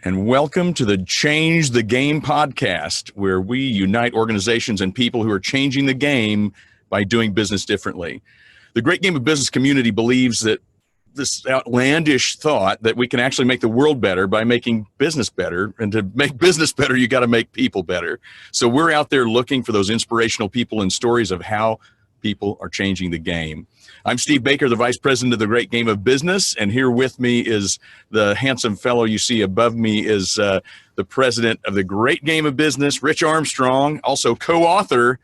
and welcome to the Change the Game podcast, where we unite organizations and people who are changing the game by doing business differently. The Great Game of Business community believes that this outlandish thought that we can actually make the world better by making business better, and to make business better, you got to make people better. So we're out there looking for those inspirational people and stories of how people are changing the game. I'm Steve Baker, the Vice President of the Great Game of Business, and here with me is the handsome fellow you see above me is the President of the Great Game of Business, Rich Armstrong, also co-author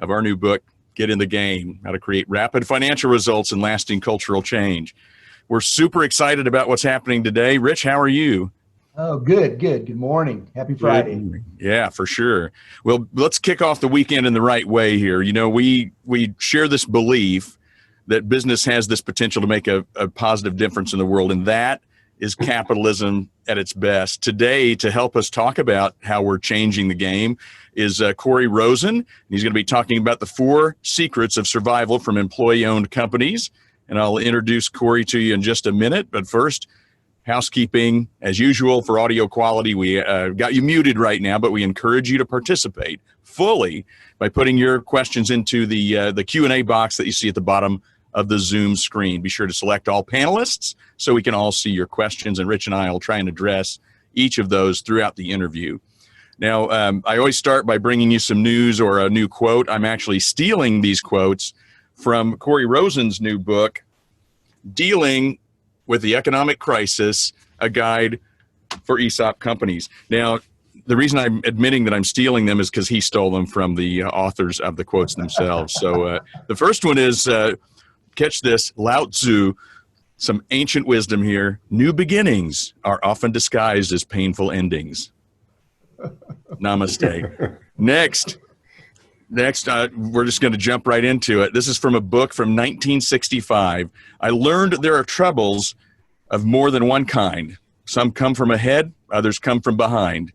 of our new book, Get in the Game, How to Create Rapid Financial Results and Lasting Cultural Change. We're super excited about what's happening today. Rich, how are you? Oh, good. Good morning. Happy Friday. Yeah, for sure. Well, let's kick off the weekend in the right way here. You know, we share this belief that business has this potential to make a positive difference in the world, and that is capitalism at its best. Today, to help us talk about how we're changing the game is Corey Rosen. He's going to be talking about the 4 secrets of survival from employee-owned companies, and I'll introduce Corey to you in just a minute. But first, housekeeping, as usual, for audio quality. We got you muted right now, but we encourage you to participate fully by putting your questions into the Q&A box that you see at the bottom of the Zoom screen. Be sure to select all panelists so we can all see your questions, and Rich and I will try and address each of those throughout the interview. Now, I always start by bringing you some news or a new quote. I'm actually stealing these quotes from Corey Rosen's new book, Dealing with the Economic Crisis, a guide for ESOP companies. Now, the reason I'm admitting that I'm stealing them is because he stole them from the authors of the quotes themselves. So the first one is, catch this, Lao Tzu, some ancient wisdom here. New beginnings are often disguised as painful endings. Namaste. Next, we're just going to jump right into it. This is from a book from 1965. I learned there are troubles of more than one kind. Some come from ahead, others come from behind.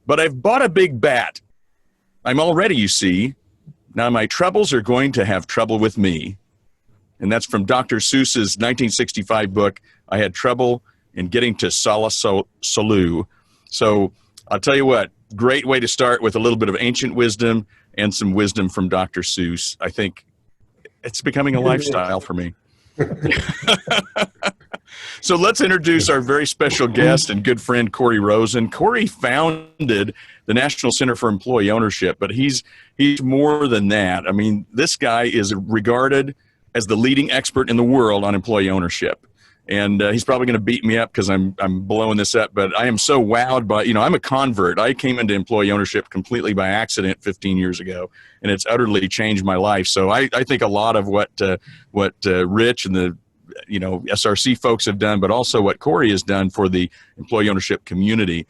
But I've bought a big bat. I'm all ready, you see. Now my troubles are going to have trouble with me. And that's from Dr. Seuss's 1965 book, I Had Trouble in Getting to Sala Salou. So I'll tell you what, great way to start with a little bit of ancient wisdom and some wisdom from Dr. Seuss. I think it's becoming a lifestyle for me. So let's introduce our very special guest and good friend, Corey Rosen. Corey founded the National Center for Employee Ownership, but he's more than that. I mean, this guy is regarded as the leading expert in the world on employee ownership. And he's probably going to beat me up because I'm blowing this up, but I am so wowed by, I'm a convert. I came into employee ownership completely by accident 15 years ago, and it's utterly changed my life. So I think a lot of what Rich and the SRC folks have done, but also what Corey has done for the employee ownership community.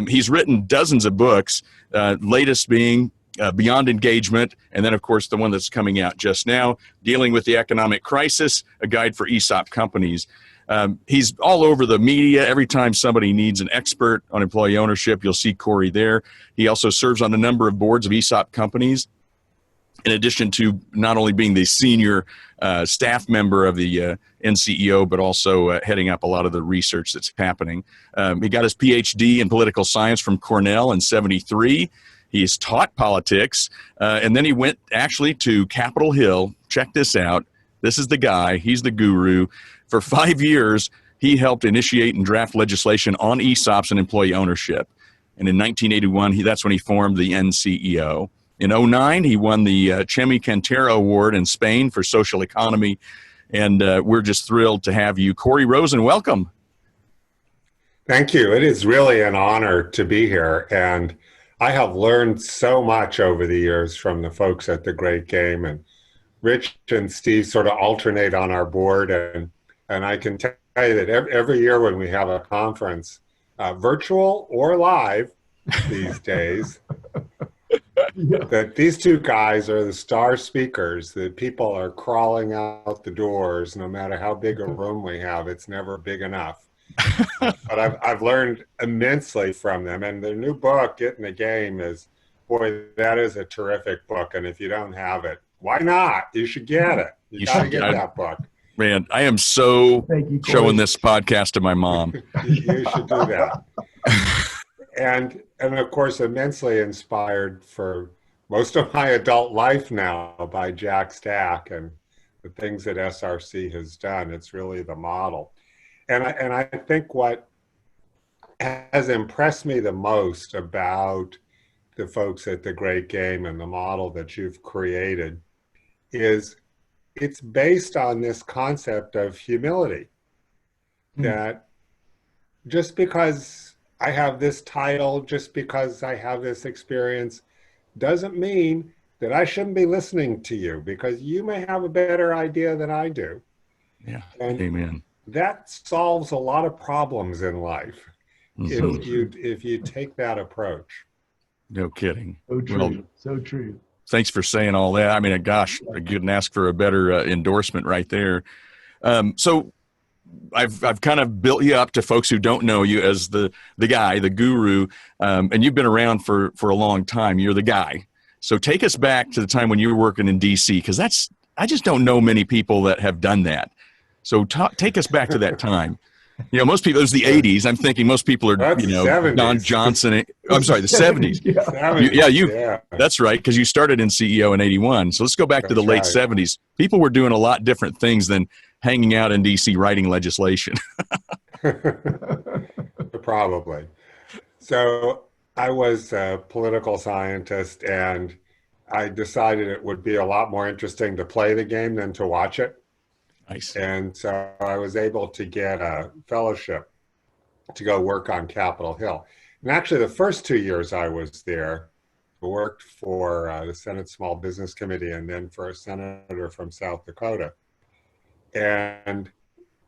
He's written dozens of books, latest being Beyond Engagement, and then, of course, the one that's coming out just now, Dealing with the Economic Crisis, a guide for ESOP companies. He's all over the media. Every time somebody needs an expert on employee ownership, you'll see Corey there. He also serves on a number of boards of ESOP companies, in addition to not only being the senior staff member of the NCEO, but also heading up a lot of the research that's happening. He got his PhD in political science from Cornell in '73. He's taught politics, and then he went actually to Capitol Hill. Check this out. This is the guy. He's the guru. For 5 years, he helped initiate and draft legislation on ESOPs and employee ownership. And in 1981, that's when he formed the NCEO. In '09, he won the Chemi Cantero Award in Spain for social economy. And we're just thrilled to have you. Corey Rosen, welcome. Thank you. It is really an honor to be here. And I have learned so much over the years from the folks at the Great Game. And Rich and Steve sort of alternate on our board. And I can tell you that every year when we have a conference, virtual or live these days, that these 2 guys are the star speakers, that people are crawling out the doors no matter how big a room we have. It's never big enough. But I've learned immensely from them. And their new book, Get in the Game, is, boy, that is a terrific book. And if you don't have it, why not? You should get it. You got to get that book. Man, I am so Thank you, Corey. showing this podcast to my mom. You should do that. And of course, immensely inspired for most of my adult life now by Jack Stack and the things that SRC has done. It's really the model. And I think what has impressed me the most about the folks at the Great Game and the model that you've created is it's based on this concept of humility, that just because I have this title, just because I have this experience, doesn't mean that I shouldn't be listening to you, because you may have a better idea than I do. Yeah. And Amen. that solves a lot of problems in life if you take that approach. No kidding. So true. Well, so true. thanks for saying all that. I mean, gosh, I couldn't ask for a better endorsement right there. So I've kind of built you up to folks who don't know you as the guy, the guru, and you've been around for a long time. You're the guy. So take us back to the time when you were working in DC, because I just don't know many people that have done that. So take us back to that time. You know, most people, it was the 80s. I'm thinking most people are, That's you know, 70s. Don Johnson. I'm sorry, the 70s. Yeah. 70s, Yeah, that's right, because you started in CEO in 81. So let's go back to the late 70s. People were doing a lot different things than hanging out in DC writing legislation. Probably. So I was a political scientist, and I decided it would be a lot more interesting to play the game than to watch it. Nice. And so I was able to get a fellowship to go work on Capitol Hill. And actually, the first 2 years I was there, I worked for the Senate Small Business Committee and then for a senator from South Dakota. And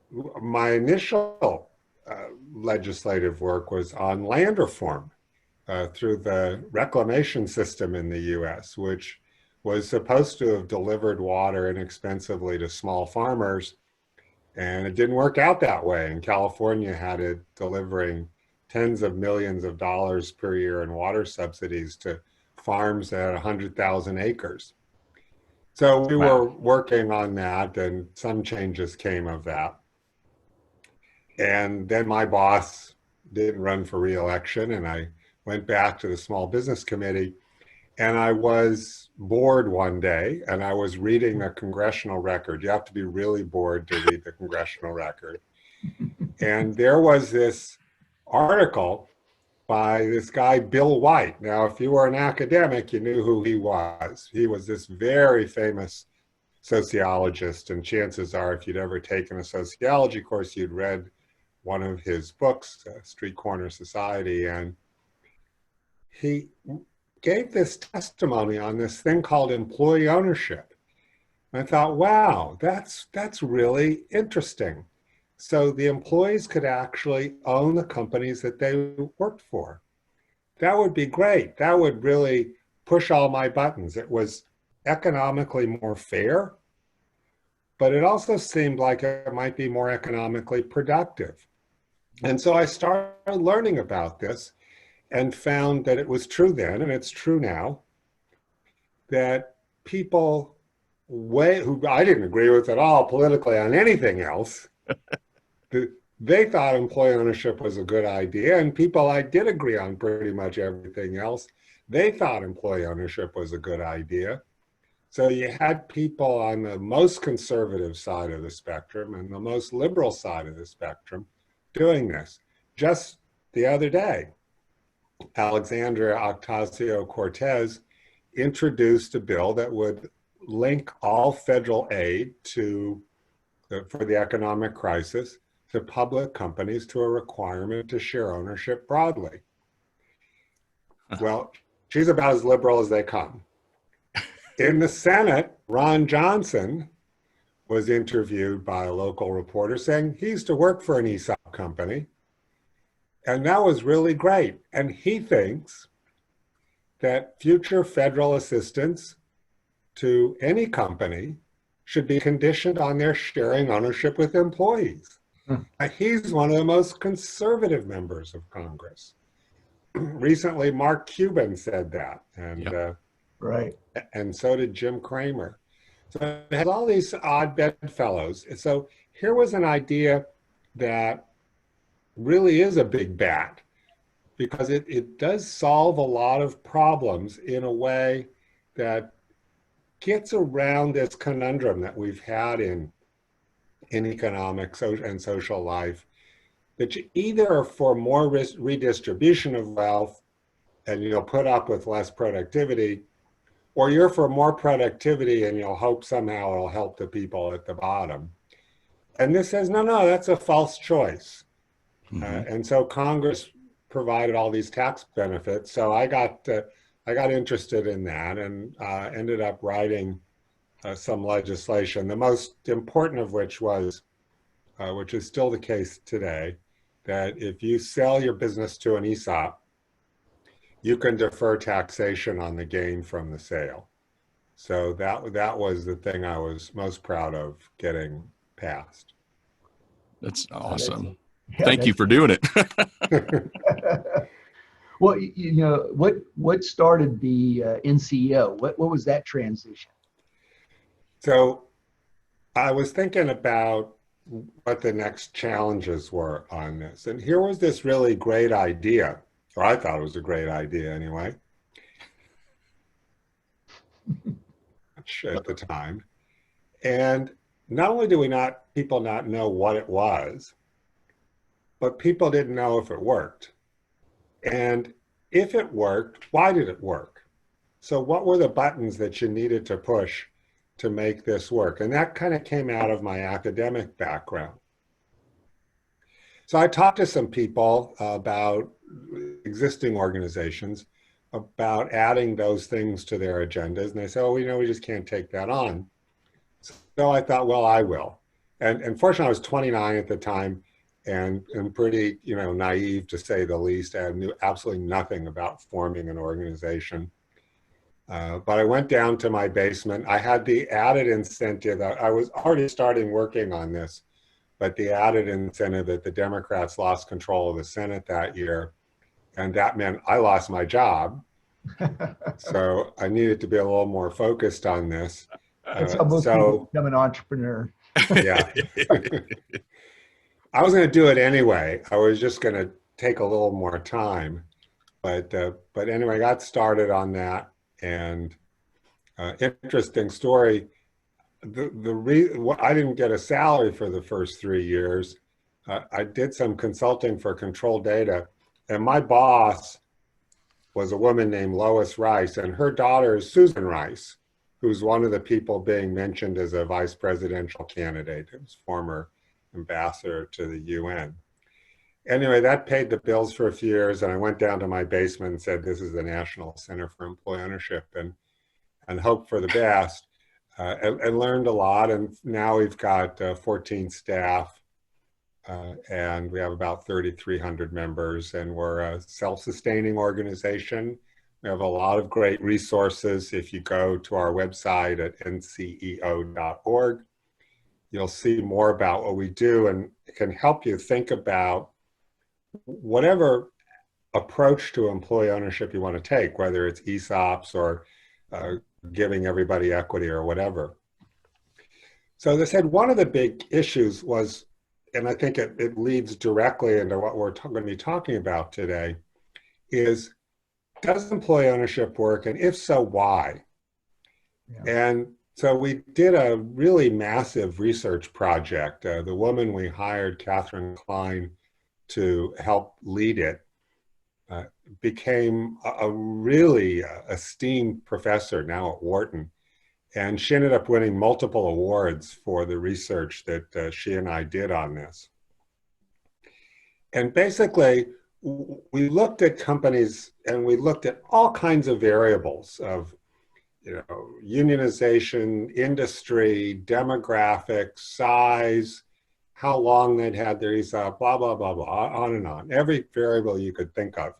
my initial legislative work was on land reform through the reclamation system in the US, which was supposed to have delivered water inexpensively to small farmers. And it didn't work out that way. And California had it delivering tens of millions of dollars per year in water subsidies to farms at 100,000 acres. So we were working on that, and some changes came of that. And then my boss didn't run for re-election, and I went back to the Small Business Committee, and I was bored one day, and I was reading the congressional record. You have to be really bored to read the congressional record. And there was this article by this guy, Bill White. Now, if you were an academic, you knew who he was. He was this very famous sociologist, and chances are, if you'd ever taken a sociology course, you'd read one of his books, Street Corner Society, and he gave this testimony on this thing called employee ownership. And I thought, wow, that's really interesting. So the employees could actually own the companies that they worked for. That would be great. That would really push all my buttons. It was economically more fair, but it also seemed like it might be more economically productive. And so I started learning about this and found that it was true then, and it's true now, that people who I didn't agree with at all politically on anything else, they thought employee ownership was a good idea, and people I did agree on pretty much everything else, they thought employee ownership was a good idea. So you had people on the most conservative side of the spectrum and the most liberal side of the spectrum doing this. Just the other day, Alexandria Ocasio-Cortez introduced a bill that would link all federal aid for the economic crisis to public companies to a requirement to share ownership broadly. Well, she's about as liberal as they come. In the Senate, Ron Johnson was interviewed by a local reporter saying he used to work for an ESOP company. And that was really great. And he thinks that future federal assistance to any company should be conditioned on their sharing ownership with employees. He's one of the most conservative members of Congress. Recently, Mark Cuban said that, and right. And so did Jim Cramer. So it has all these odd bedfellows. So here was an idea that really is a big bat because it does solve a lot of problems in a way that gets around this conundrum that we've had in economic and social life, that you either are for more redistribution of wealth and you'll put up with less productivity, or you're for more productivity and you'll hope somehow it'll help the people at the bottom. And this says, no, no, that's a false choice. And so Congress provided all these tax benefits. So I got interested in that and ended up writing some legislation, the most important of which was, which is still the case today, that if you sell your business to an ESOP, you can defer taxation on the gain from the sale. So that was the thing I was most proud of getting passed. That's awesome. Yeah, Thank you for doing it. Well, you know, what started the NCO? What was that transition? So I was thinking about what the next challenges were on this. And here was this really great idea, or I thought it was a great idea anyway, at the time. And not only do people not know what it was, but people didn't know if it worked. And if it worked, why did it work? So what were the buttons that you needed to push to make this work? And that kind of came out of my academic background. So I talked to some people about existing organizations about adding those things to their agendas. And they said, oh, we just can't take that on. So I thought, well, I will. And fortunately, I was 29 at the time and pretty, naive to say the least. I knew absolutely nothing about forming an organization. But I went down to my basement. I had the added incentive. I was already starting working on this, but the added incentive that the Democrats lost control of the Senate that year. And that meant I lost my job. So I needed to be a little more focused on this. That's how most people become an entrepreneur. Yeah. I was going to do it anyway. I was just going to take a little more time. But anyway, I got started on that. And interesting story. I didn't get a salary for the first 3 years. I did some consulting for Control Data, and my boss was a woman named Lois Rice, and her daughter is Susan Rice, who's one of the people being mentioned as a vice presidential candidate, who's former ambassador to the UN. Anyway, that paid the bills for a few years, and I went down to my basement and said, this is the National Center for Employee Ownership, and hoped for the best, and learned a lot. And now we've got 14 staff, and we have about 3,300 members, and we're a self-sustaining organization. We have a lot of great resources. If you go to our website at nceo.org, you'll see more about what we do, and it can help you think about whatever approach to employee ownership you want to take, whether it's ESOPs or giving everybody equity or whatever. So as I said, one of the big issues was, and I think it leads directly into what we're going to be talking about today, is does employee ownership work? And if so, why? Yeah. And so we did a really massive research project. The woman we hired, Catherine Klein, to help lead it, became a really esteemed professor now at Wharton. And she ended up winning multiple awards for the research that she and I did on this. And basically, we looked at companies and we looked at all kinds of variables of, unionization, industry, demographics, size, how long they'd had their ESOP, blah, blah, blah, blah, on and on. Every variable you could think of.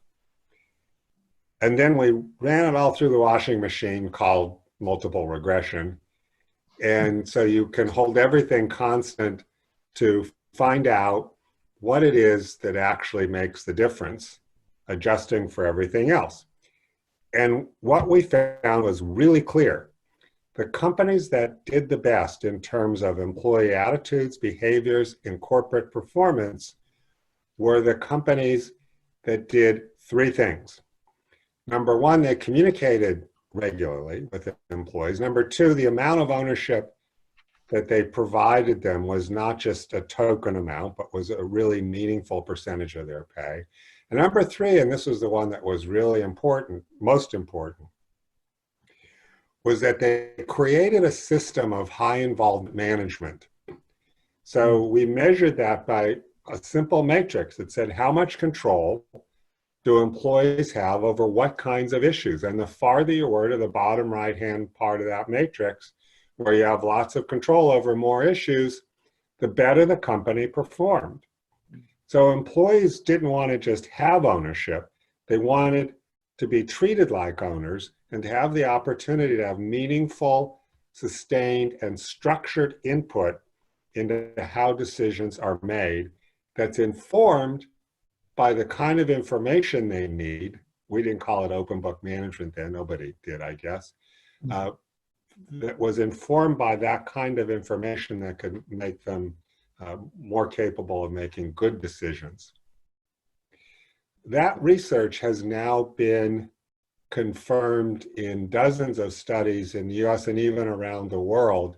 And then we ran it all through the washing machine called multiple regression. And so you can hold everything constant to find out what it is that actually makes the difference, adjusting for everything else. And what we found was really clear. the companies that did the best in terms of employee attitudes, behaviors, and corporate performance were the companies that did three things. Number one, they communicated regularly with the employees. Number two, the amount of ownership that they provided them was not just a token amount, but was a really meaningful percentage of their pay. And number three, and this was the one that was really important, most important, was that they created a system of high involvement management. So we measured that by a simple matrix that said, how much control do employees have over what kinds of issues? And the farther you were to the bottom right-hand part of that matrix, where you have lots of control over more issues, the better the company performed. So employees didn't want to just have ownership. They wanted to be treated like owners and to have the opportunity to have meaningful, sustained, and structured input into how decisions are made that's informed by the kind of information they need. We didn't call it open book management then, nobody did, I guess. That was informed by that kind of information that could make them more capable of making good decisions. That research has now been confirmed in dozens of studies in the US and even around the world,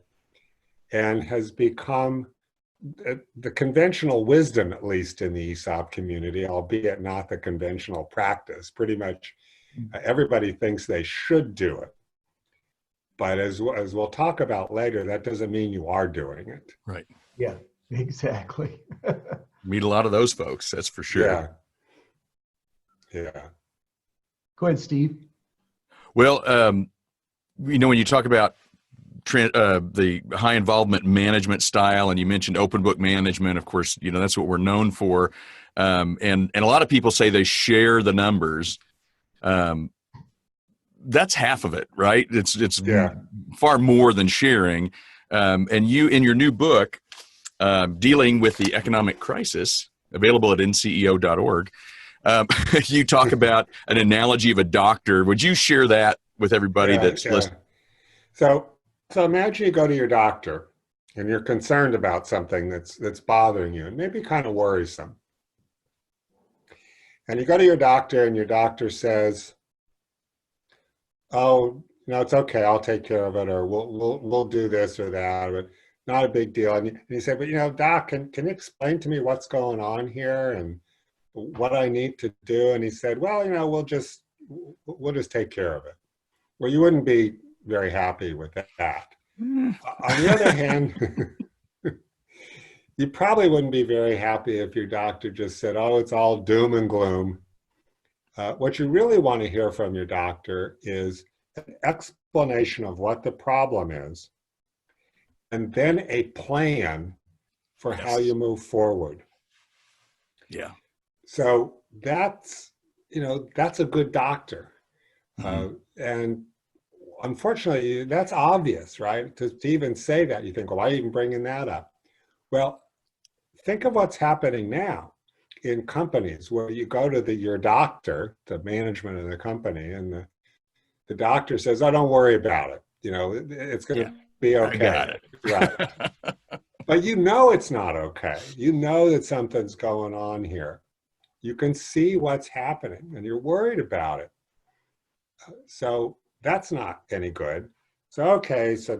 and has become the conventional wisdom, at least in the ESOP community, albeit not the conventional practice. Pretty much everybody thinks they should do it. But as we'll talk about later, that doesn't mean you are doing it. Right. Yeah, exactly. Meet a lot of those folks, that's for sure. Yeah. Yeah. Go ahead, Steve. Well, when you talk about the high involvement management style, and you mentioned open book management, of course, that's what we're known for. And a lot of people say they share the numbers. That's half of it, right? It's far more than sharing. And you, in your new book, Dealing with the Economic Crisis, available at nceo.org, you talk about an analogy of a doctor. Would you share that with everybody that's listening? So imagine you go to your doctor and you're concerned about something that's bothering you and maybe kind of worrisome. And you go to your doctor and your doctor says, oh, it's okay, I'll take care of it, or we'll do this or that, but not a big deal. And you say, but doc, can you explain to me what's going on here and what I need to do? And he said, well, we'll just take care of it. Well, you wouldn't be very happy with that. On the other hand, you probably wouldn't be very happy if your doctor just said, oh, it's all doom and gloom. What you really want to hear from your doctor is an explanation of what the problem is, and then a plan for how you move forward. Yeah. So that's a good doctor. And unfortunately, that's obvious, right? To even say that, you think, well, why are you even bringing that up? Well, think of what's happening now in companies where you go to your doctor, the management of the company, and the doctor says, oh, don't worry about it. It's going to be okay. I got it. Right. But it's not okay. That something's going on here. You can see what's happening and you're worried about it. So that's not any good. So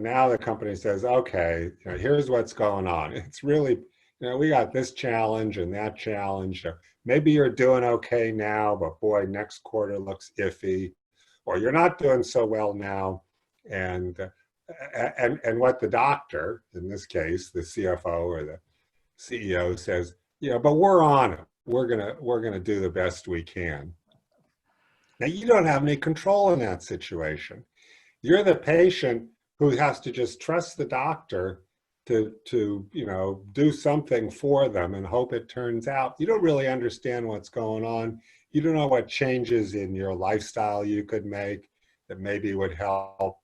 now the company says, okay, here's what's going on. It's really, we got this challenge and that challenge. Maybe you're doing okay now, but boy, next quarter looks iffy, or you're not doing so well now. And what the doctor, in this case, the CFO or the CEO says, but we're on it. We're gonna do the best we can. Now, you don't have any control in that situation. You're the patient who has to just trust the doctor to do something for them and hope it turns out. You don't really understand what's going on. You don't know what changes in your lifestyle you could make that maybe would help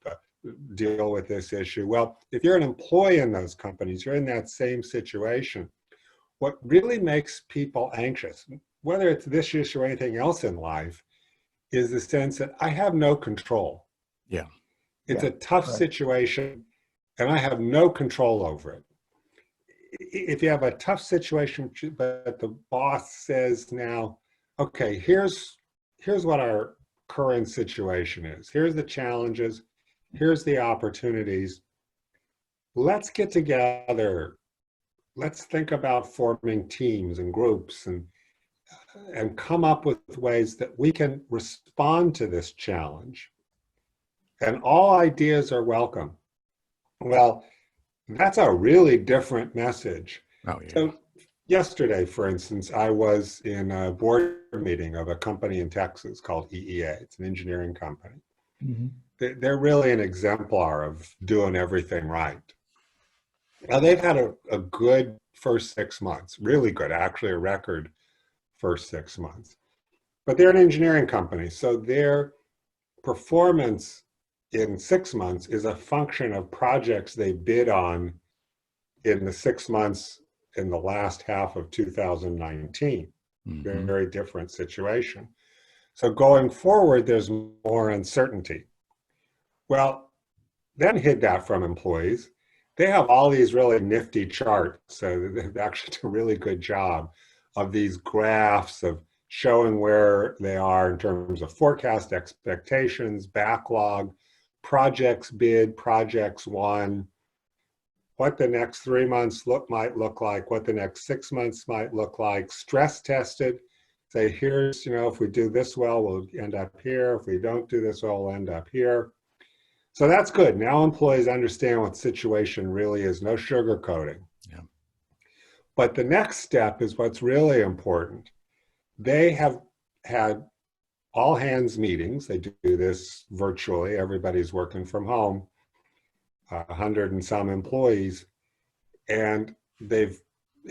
deal with this issue. Well, if you're an employee in those companies, you're in that same situation. What really makes people anxious, whether it's this issue or anything else in life, is the sense that I have no control. Yeah. It's Yeah. a tough Right. situation, and I have no control over it. If you have a tough situation, but the boss says now, okay, here's what our current situation is. Here's the challenges. Here's the opportunities. Let's get together. Let's think about forming teams and groups and come up with ways that we can respond to this challenge. And all ideas are welcome. Well, that's a really different message. Oh, yeah. So yesterday, for instance, I was in a board meeting of a company in Texas called EEA. It's an engineering company. Mm-hmm. They're really an exemplar of doing everything right. Now, they've had a good first 6 months, really good, actually a record first 6 months. But they're an engineering company, so their performance in 6 months is a function of projects they bid on in the 6 months in the last half of 2019. Mm-hmm. Very different situation. So going forward, there's more uncertainty. Well, then hid that from employees. They have all these really nifty charts. So they've actually done a really good job of these graphs of showing where they are in terms of forecast expectations, backlog, projects bid, projects won, what the next 3 months might look like, what the next 6 months might look like, stress tested, say here's, if we do this well, we'll end up here. If we don't do this well, we'll end up here. So that's good. Now employees understand what the situation really is, no sugarcoating. Yeah. But the next step is what's really important. They have had all hands meetings. They do this virtually. Everybody's working from home, 100 and some employees. And they've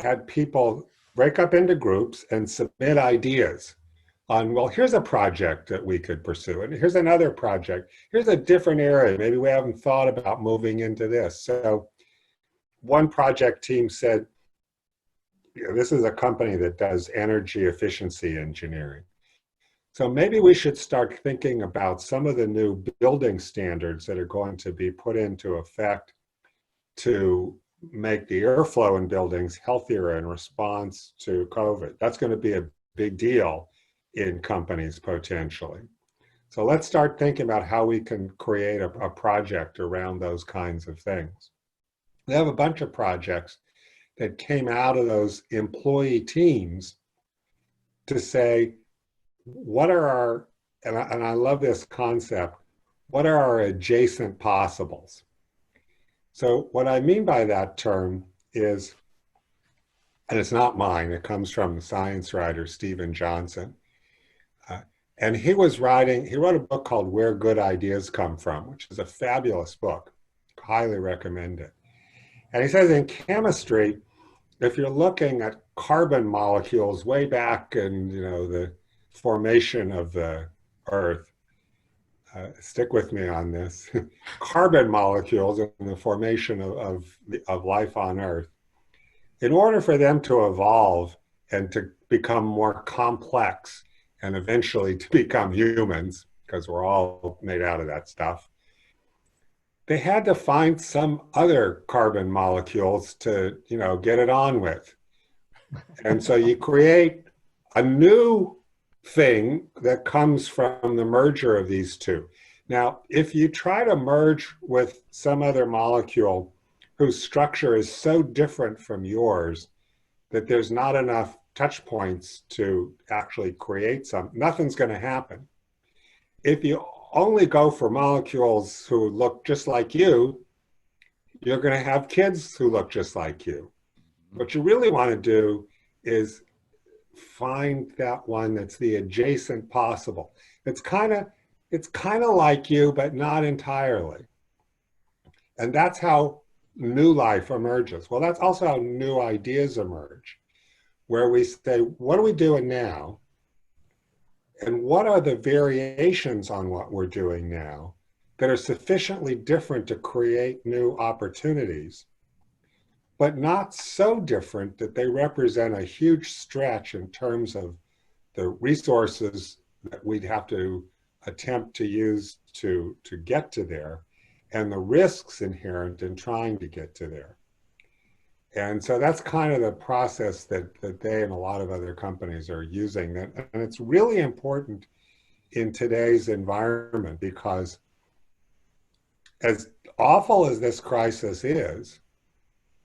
had people break up into groups and submit ideas on, well, here's a project that we could pursue, and here's another project. Here's a different area. Maybe we haven't thought about moving into this. So one project team said, this is a company that does energy efficiency engineering. So maybe we should start thinking about some of the new building standards that are going to be put into effect to make the airflow in buildings healthier in response to COVID. That's going to be a big deal in companies potentially. So let's start thinking about how we can create a project around those kinds of things. They have a bunch of projects that came out of those employee teams to say, what are our, and I love this concept, what are our adjacent possibles? So what I mean by that term is, and it's not mine, it comes from the science writer Stephen Johnson. And he wrote a book called Where Good Ideas Come From, which is a fabulous book. Highly recommend it. And he says in chemistry, if you're looking at carbon molecules way back in the formation of the Earth, stick with me on this, carbon molecules in the formation of life on Earth, in order for them to evolve and to become more complex and eventually to become humans, because we're all made out of that stuff, they had to find some other carbon molecules to, get it on with. And so you create a new thing that comes from the merger of these two. Now, if you try to merge with some other molecule whose structure is so different from yours that there's not enough touch points to actually create nothing's going to happen. If you only go for molecules who look just like you, you're going to have kids who look just like you. What you really want to do is find that one that's the adjacent possible. It's kind of like you, but not entirely. And that's how new life emerges. Well, that's also how new ideas emerge, where we say, what are we doing now? And what are the variations on what we're doing now that are sufficiently different to create new opportunities, but not so different that they represent a huge stretch in terms of the resources that we'd have to attempt to use to get to there, and the risks inherent in trying to get to there. And so that's kind of the process that they and a lot of other companies are using. And it's really important in today's environment because as awful as this crisis is,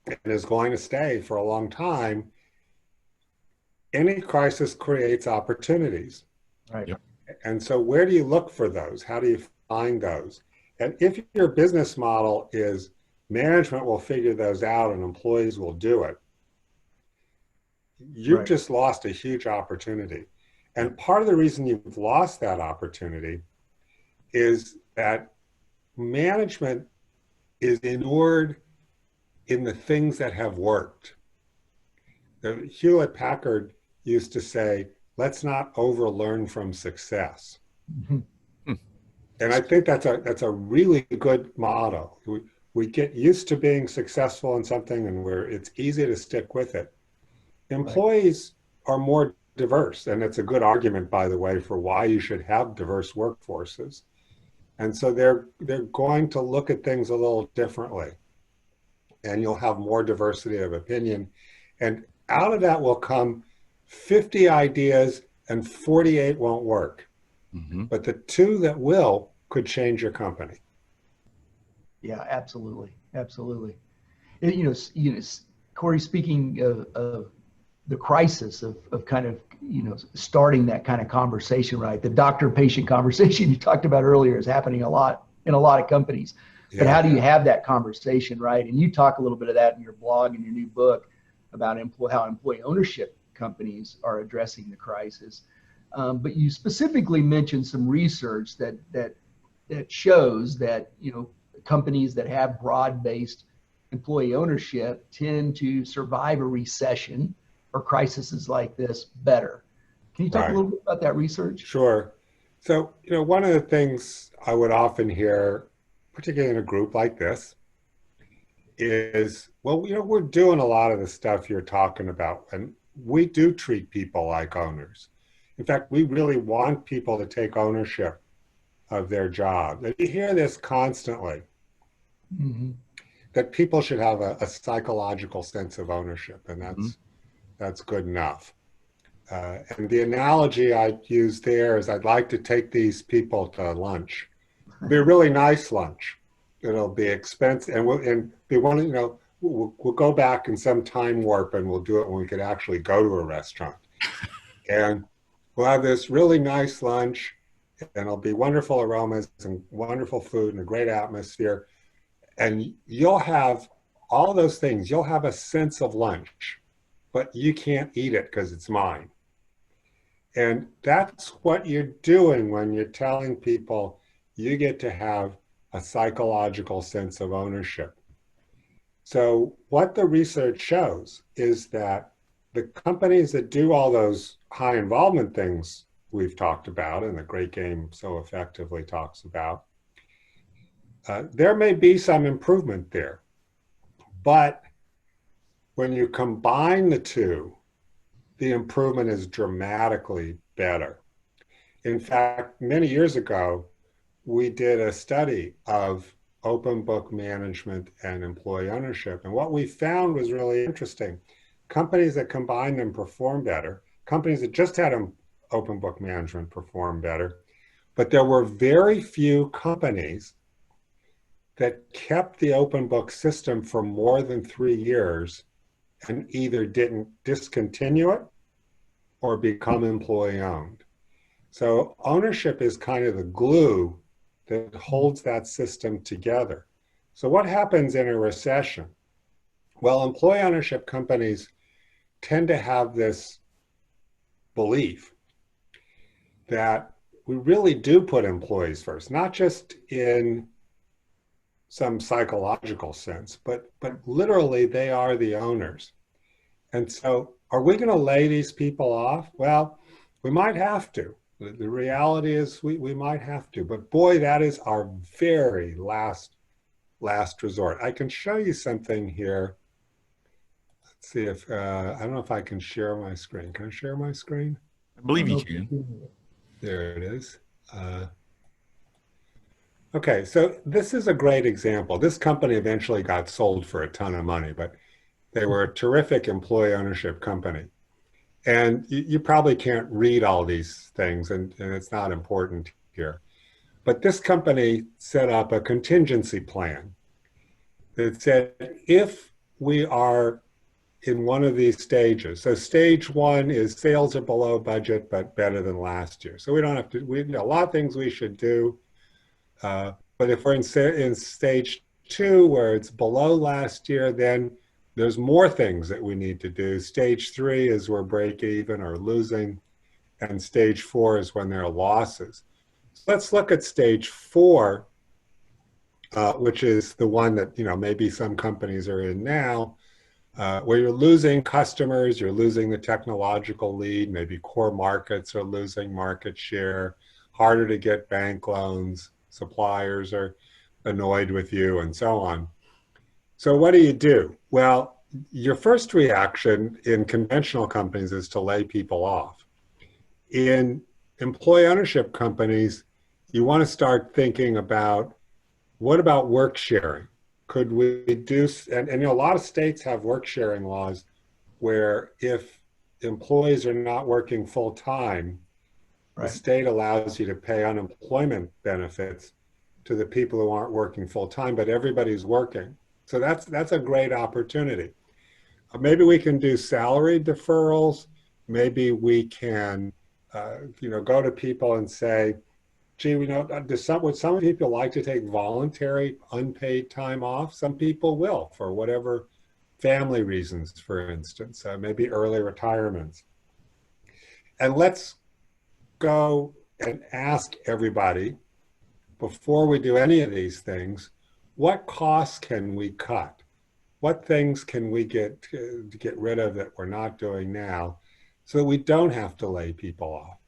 and is going to stay for a long time, any crisis creates opportunities. Right. Yep. And so where do you look for those? How do you find those? And if your business model is management will figure those out and employees will do it, you've Right. just lost a huge opportunity. And part of the reason you've lost that opportunity is that management is inured in the things that have worked. Hewlett Packard used to say, let's not overlearn from success. Mhm. And I think that's a really good motto. We get used to being successful in something and it's easy to stick with it. Employees are more diverse, and it's a good argument, by the way, for why you should have diverse workforces. And so they're going to look at things a little differently, and you'll have more diversity of opinion. And out of that will come 50 ideas and 48 won't work. Mm-hmm. But the two that will could change your company. Yeah, absolutely, absolutely. And, Corey, speaking of the crisis of kind of starting that kind of conversation, right? The doctor-patient conversation you talked about earlier is happening a lot in a lot of companies. But how do you have that conversation, right? And you talk a little bit of that in your blog and your new book about how employee ownership companies are addressing the crisis. But you specifically mentioned some research that shows that companies that have broad-based employee ownership tend to survive a recession or crises like this better. Can you talk a little bit about that research? Sure. So, one of the things I would often hear, particularly in a group like this, is, well, we're doing a lot of the stuff you're talking about, and we do treat people like owners. In fact, we really want people to take ownership of their job. And you hear this constantly, that people should have a psychological sense of ownership, and that's good enough. And the analogy I use there is I'd like to take these people to lunch. It'll be a really nice lunch. It'll be expensive, and we'll go back in some time warp, and we'll do it when we could actually go to a restaurant. And we'll have this really nice lunch, and it'll be wonderful aromas and wonderful food and a great atmosphere. And you'll have all those things. You'll have a sense of lunch, but you can't eat it because it's mine. And that's what you're doing when you're telling people you get to have a psychological sense of ownership. So what the research shows is that the companies that do all those high involvement things we've talked about and the Great Game so effectively talks about, there may be some improvement there. But when you combine the two, the improvement is dramatically better. In fact, many years ago, we did a study of open book management and employee ownership. And what we found was really interesting. Companies that combined them perform better. Companies that just had open book management perform better. But there were very few companies that kept the open book system for more than 3 years and either didn't discontinue it or become employee owned. So ownership is kind of the glue that holds that system together. So what happens in a recession? Well, employee ownership companies tend to have this belief that we really do put employees first, not just in some psychological sense, but literally they are the owners. And so are we going to lay these people off? Well, we might have to. The reality is we might have to, but boy, that is our very last resort. I can show you something here. Let's see if, I don't know if I can share my screen. Can I share my screen? I believe you can. There it is. Okay, so this is a great example. This company eventually got sold for a ton of money, but they were a terrific employee ownership company. And you probably can't read all these things, and it's not important here. But this company set up a contingency plan that said if we are in one of these stages, so stage one is sales are below budget but better than last year. So we don't have to, we a lot of things we should do. But if we're in stage two where it's below last year, then there's more things that we need to do. Stage three is we're break even or losing, and stage four is when there are losses. So let's look at stage four, which is the one that maybe some companies are in now, where you're losing customers, you're losing the technological lead, maybe core markets are losing market share, harder to get bank loans, suppliers are annoyed with you, and so on. So what do? Well, your first reaction in conventional companies is to lay people off. In employee ownership companies, you want to start thinking about, what about work sharing? Could we do, and a lot of states have work sharing laws where if employees are not working full time, the state allows you to pay unemployment benefits to the people who aren't working full time, but everybody's working. So that's a great opportunity. Maybe we can do salary deferrals. Maybe we can, go to people and say, gee, would some people like to take voluntary unpaid time off? Some people will, for whatever family reasons, for instance, maybe early retirements. And let's go and ask everybody, before we do any of these things, what costs can we cut? What things can we get rid of that we're not doing now so that we don't have to lay people off?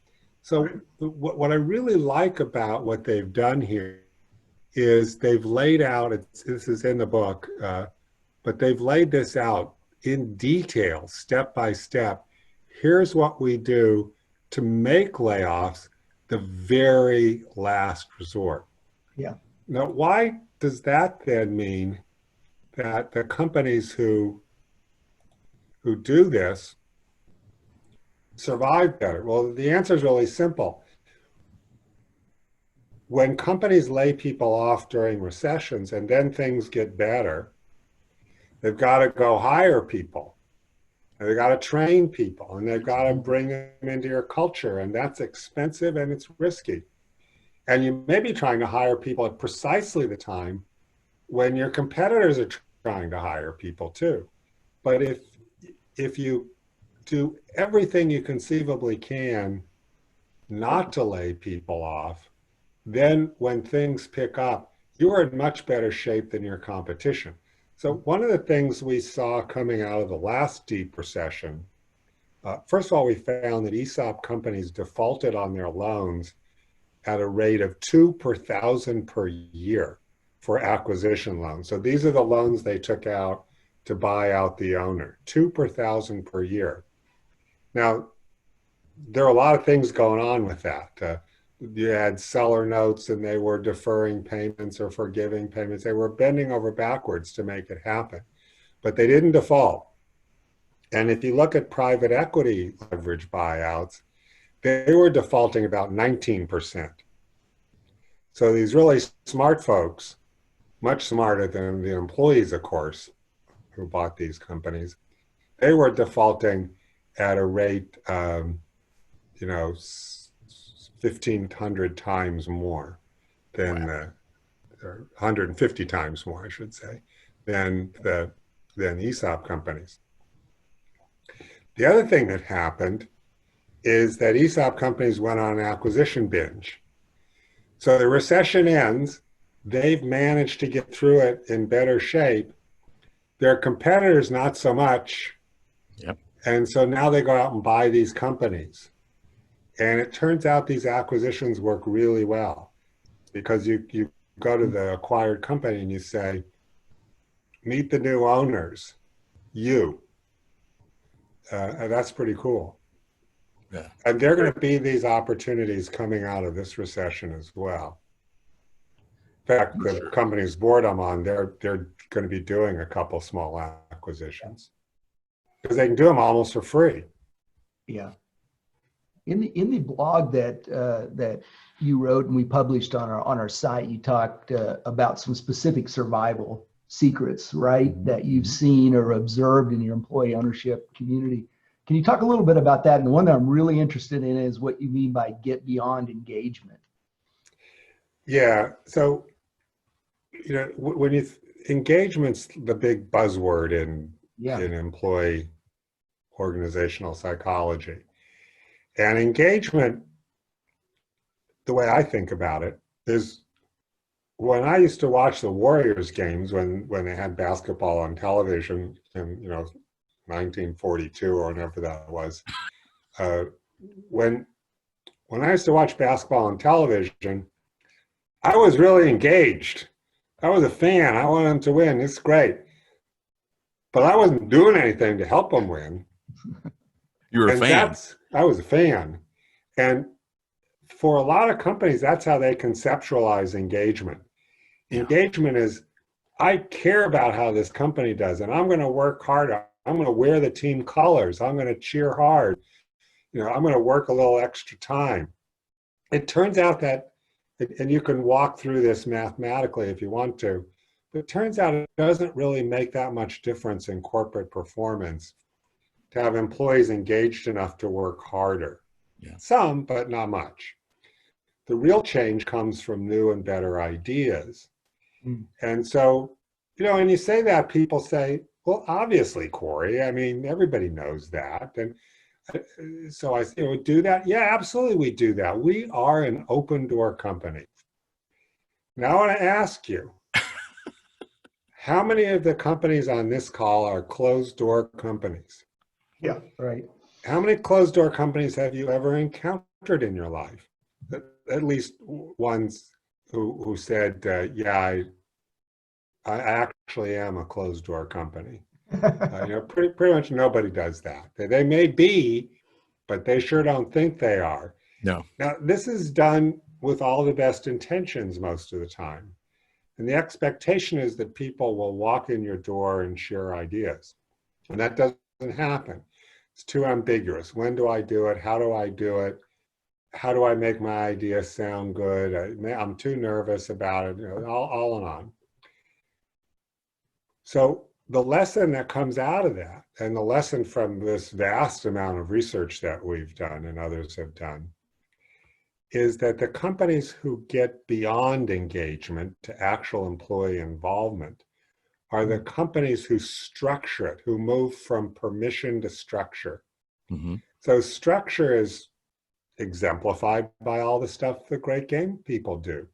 So what I really like about what they've done here is they've laid out, this is in the book, but they've laid this out in detail, step by step. Here's what we do to make layoffs the very last resort. Yeah. Now, why does that then mean that the companies who do this survive better? Well, the answer is really simple. When companies lay people off during recessions and then things get better, they've got to go hire people. And they've got to train people, and they've got to bring them into your culture, and that's expensive and it's risky. And you may be trying to hire people at precisely the time when your competitors are trying to hire people too. But if you do everything you conceivably can not to lay people off, then when things pick up, you are in much better shape than your competition. So one of the things we saw coming out of the last deep recession, first of all, we found that ESOP companies defaulted on their loans at a rate of 2 per 1,000 per year for acquisition loans. So these are the loans they took out to buy out the owner, 2 per 1,000 per year. Now, there are a lot of things going on with that. You had seller notes and they were deferring payments or forgiving payments. They were bending over backwards to make it happen, but they didn't default. And if you look at private equity leverage buyouts, they were defaulting about 19%. So these really smart folks, much smarter than the employees, of course, who bought these companies, they were defaulting at a rate, 1,500 times more than, or 150 times more, I should say, than ESOP companies. The other thing that happened is that ESOP companies went on an acquisition binge. So the recession ends, they've managed to get through it in better shape. Their competitors, not so much. Yep. And so now they go out and buy these companies. And it turns out these acquisitions work really well because you go to the acquired company and you say, meet the new owners, and that's pretty cool. Yeah. And there are going to be these opportunities coming out of this recession as well. fact, the company's board I'm on, they're going to be doing a couple small acquisitions because they can do them almost for free. Yeah. In the blog that you wrote and we published on our site, you talked about some specific survival secrets, right, that you've seen or observed in your employee ownership community. Can you talk a little bit about that? And the one that I'm really interested in is what you mean by get beyond engagement. Yeah. So, when engagement's the big buzzword in employee organizational psychology. And engagement, the way I think about it, is when I used to watch the Warriors games when they had basketball on television in 1942 or whenever that was. When I used to watch basketball on television, I was really engaged. I was a fan. I wanted them to win. It's great. But I wasn't doing anything to help them win. You were a fan. I was a fan. And for a lot of companies, that's how they conceptualize engagement. Yeah. Engagement is, I care about how this company does, and I'm going to work hard. I'm going to wear the team colors. I'm going to cheer hard. I'm going to work a little extra time. It turns out that, and you can walk through this mathematically if you want to, but it turns out it doesn't really make that much difference in corporate performance to have employees engaged enough to work harder. Yeah. Some, but not much. The real change comes from new and better ideas. And so, when you say that, people say, well, obviously, Corey, I mean, everybody knows that. And so I say, we do that? Yeah, absolutely, we do that. We are an open door company. Now I want to ask you, how many of the companies on this call are closed door companies? Yeah, right. How many closed door companies have you ever encountered in your life? At least ones who said, yeah, I actually am a closed door company. Pretty much nobody does that. They may be, but they sure don't think they are. No. Now, this is done with all the best intentions most of the time. And the expectation is that people will walk in your door and share ideas. And that doesn't happen. It's too ambiguous. When do I do it? How do I do it? How do I make my idea sound good? I'm too nervous about it, all and on. So the lesson that comes out of that, and the lesson from this vast amount of research that we've done and others have done, is that the companies who get beyond engagement to actual employee involvement are the companies who structure it, who move from permission to structure. Mm-hmm. So structure is exemplified by all the stuff the great game people do,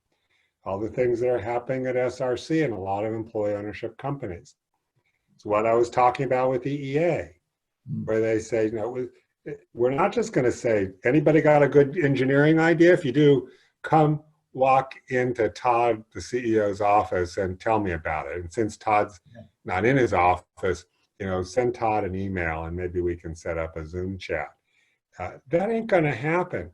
all the things that are happening at SRC and a lot of employee ownership companies. It's what I was talking about with EEA, where they say, we're not just going to say, anybody got a good engineering idea? If you do, come walk into Todd, the CEO's office, and tell me about it. And since Todd's not in his office, send Todd an email and maybe we can set up a Zoom chat. That ain't going to happen.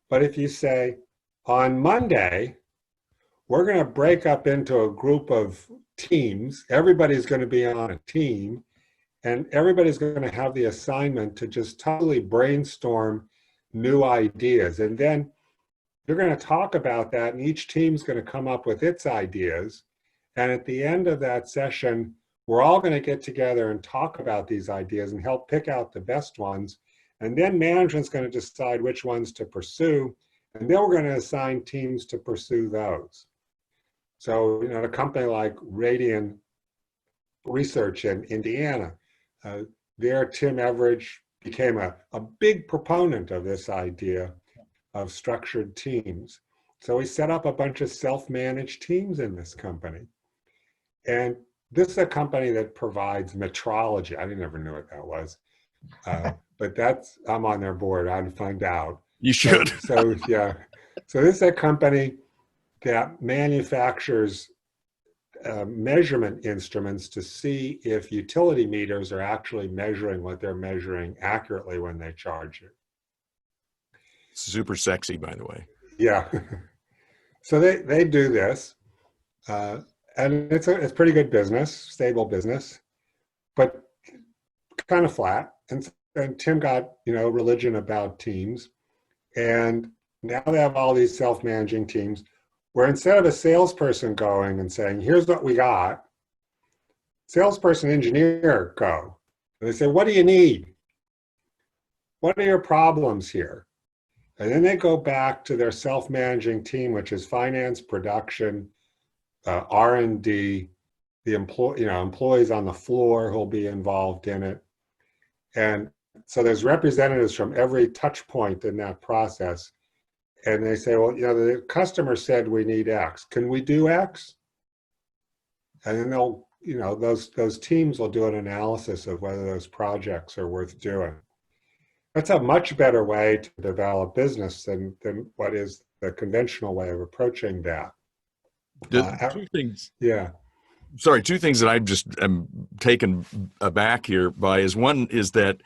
But if you say, on Monday, we're going to break up into a group of teams, everybody's going to be on a team, and everybody's going to have the assignment to just totally brainstorm new ideas. And then you're going to talk about that, and each team's going to come up with its ideas. And at the end of that session, we're all going to get together and talk about these ideas and help pick out the best ones. And then management's going to decide which ones to pursue. And then we're going to assign teams to pursue those. So, a company like Radian Research in Indiana, there Tim Everidge became a big proponent of this idea of structured teams. So he set up a bunch of self-managed teams in this company. And this is a company that provides metrology. I never knew what that was. But I'm on their board. I'd find out. You should. So yeah. So this is a company that manufactures measurement instruments to see if utility meters are actually measuring what they're measuring accurately when they charge you. Super sexy, by the way. Yeah. So they do this, and it's pretty good business, stable business, but kind of flat. And Tim got, religion about teams, and now they have all these self-managing teams where instead of a salesperson going and saying, here's what we got, salesperson, engineer go. And they say, what do you need? What are your problems here? And then they go back to their self-managing team, which is finance, production, R&D, the employees on the floor who'll be involved in it. And so there's representatives from every touch point in that process. And they say, well, the customer said we need X. Can we do X? And then they'll, those teams will do an analysis of whether those projects are worth doing. That's a much better way to develop business than what is the conventional way of approaching that. Two things. Yeah. Sorry, two things that I just am taken aback here by is one is that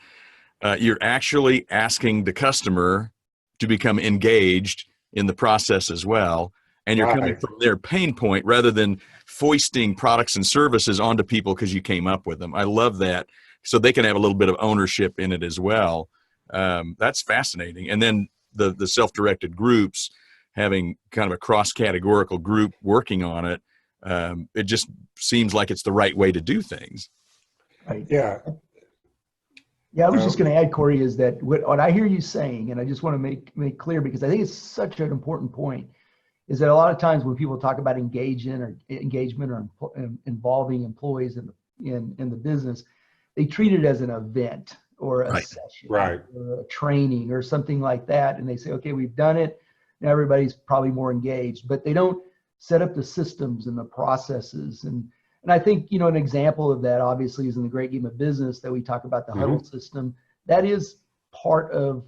you're actually asking the customer to become engaged in the process as well. And you're coming from their pain point rather than foisting products and services onto people because you came up with them. I love that. So they can have a little bit of ownership in it as well. That's fascinating. And then the self-directed groups having kind of a cross-categorical group working on it. It just seems like it's the right way to do things. Right. Yeah. Yeah, I was just going to add, Corey, is that what I hear you saying, and I just want to make clear because I think it's such an important point, is that a lot of times when people talk about engagement or involving employees in the business, they treat it as an event or a session or a training or something like that. And they say, okay, we've done it. Now everybody's probably more engaged, but they don't set up the systems and the processes. And I think, an example of that obviously is in the Great Game of Business that we talk about the huddle system. That is part of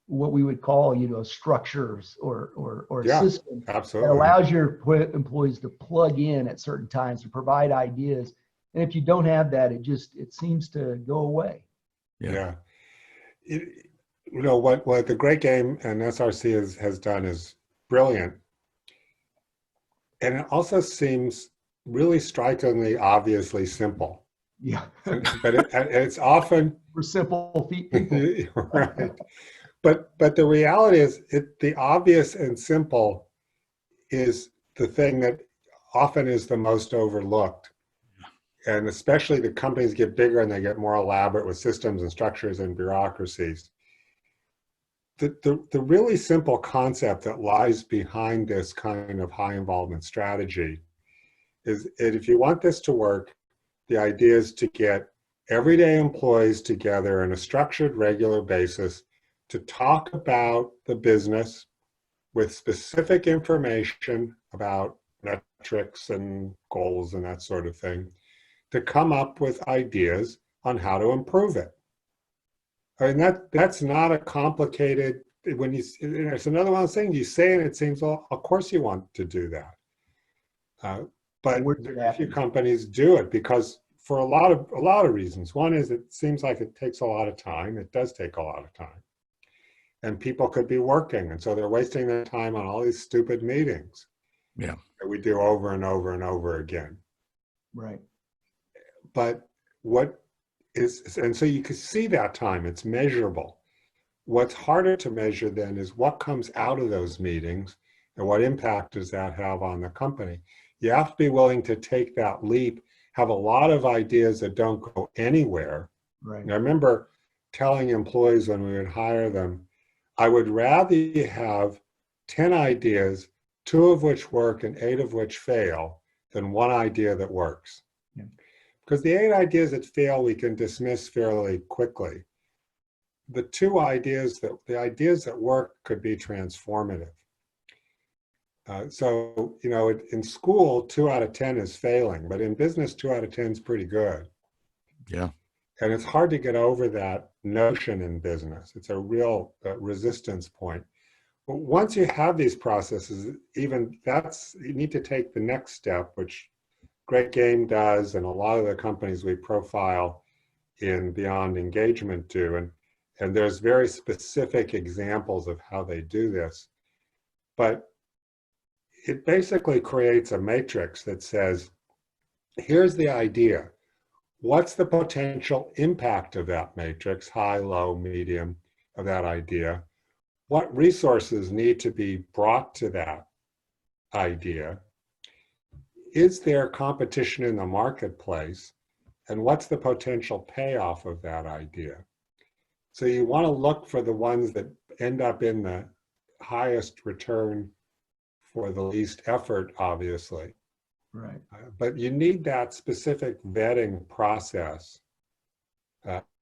what we would call, structures or a system absolutely. that allows your employees to plug in at certain times to provide ideas. And if you don't have that, it seems to go away. Yeah. What the Great Game and SRC has done is brilliant. And it also seems really strikingly, obviously simple. Yeah. But it's often for simple people. Right. But the reality is the obvious and simple is the thing that often is the most overlooked. And especially the companies get bigger and they get more elaborate with systems and structures and bureaucracies. The really simple concept that lies behind this kind of high involvement strategy is if you want this to work, the idea is to get everyday employees together on a structured, regular basis to talk about the business with specific information about metrics and goals and that sort of thing, to come up with ideas on how to improve it. I mean, that's not a complicated, it's another one of those things you say and it seems, well, of course you want to do that. But very few companies do it because for a lot of reasons. One is it seems like it takes a lot of time. It does take a lot of time. And people could be working. And so they're wasting their time on all these stupid meetings. Yeah. That we do over and over and over again. Right. But and so you can see that time, it's measurable. What's harder to measure then is what comes out of those meetings and what impact does that have on the company. You have to be willing to take that leap, have a lot of ideas that don't go anywhere. Right. And I remember telling employees when we would hire them, I would rather you have 10 ideas, 2 of which work and 8 of which fail, than 1 idea that works. Yeah. Because the 8 ideas that fail, we can dismiss fairly quickly. The ideas that work could be transformative. So, in school, 2 out of 10 is failing, but in business, 2 out of 10 is pretty good. Yeah. And it's hard to get over that notion in business. It's a real resistance point. But once you have these processes, you need to take the next step, which Great Game does, and a lot of the companies we profile in Beyond Engagement do. And there's very specific examples of how they do this. But it basically creates a matrix that says, here's the idea. What's the potential impact of that matrix, high, low, medium, of that idea? What resources need to be brought to that idea? Is there competition in the marketplace? And what's the potential payoff of that idea? So you want to look for the ones that end up in the highest return for the least effort, obviously. Right. But you need that specific vetting process.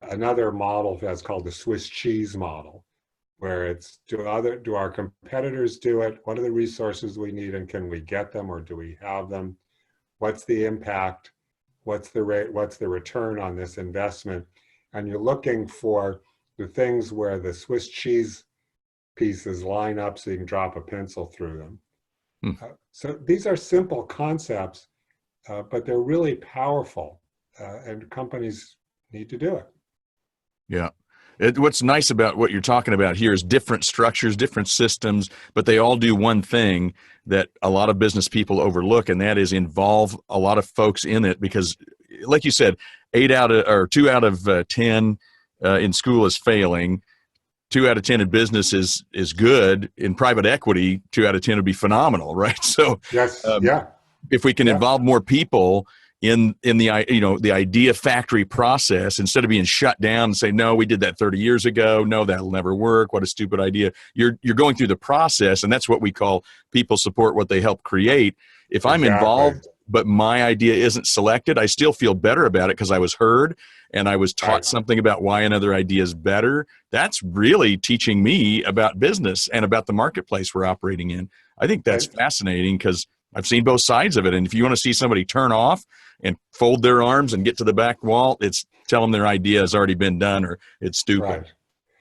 Another model that's called the Swiss cheese model, where it's do our competitors do it? What are the resources we need, and can we get them, or do we have them? What's the impact? What's the rate? What's the return on this investment? And you're looking for the things where the Swiss cheese pieces line up so you can drop a pencil through them. So these are simple concepts, but they're really powerful, and companies need to do it. Yeah. What's nice about what you're talking about here is different structures, different systems, but they all do one thing that a lot of business people overlook, and that is involve a lot of folks in it. Because, like you said, 2 out of 10 in school is failing. 2 out of 10 in business is good. In private equity, 2 out of 10 would be phenomenal, right? So, yes, if we can involve more people in the idea factory process, instead of being shut down and say, no, we did that 30 years ago, no, that'll never work, what a stupid idea. You're going through the process, and that's what we call people support what they help create. If I'm involved but my idea isn't selected, I still feel better about it because I was heard and I was taught something about why another idea is better. That's really teaching me about business and about the marketplace we're operating in. I think that's fascinating because I've seen both sides of it. And if you want to see somebody turn off and fold their arms and get to the back wall, it's tell them their idea has already been done or it's stupid. Right.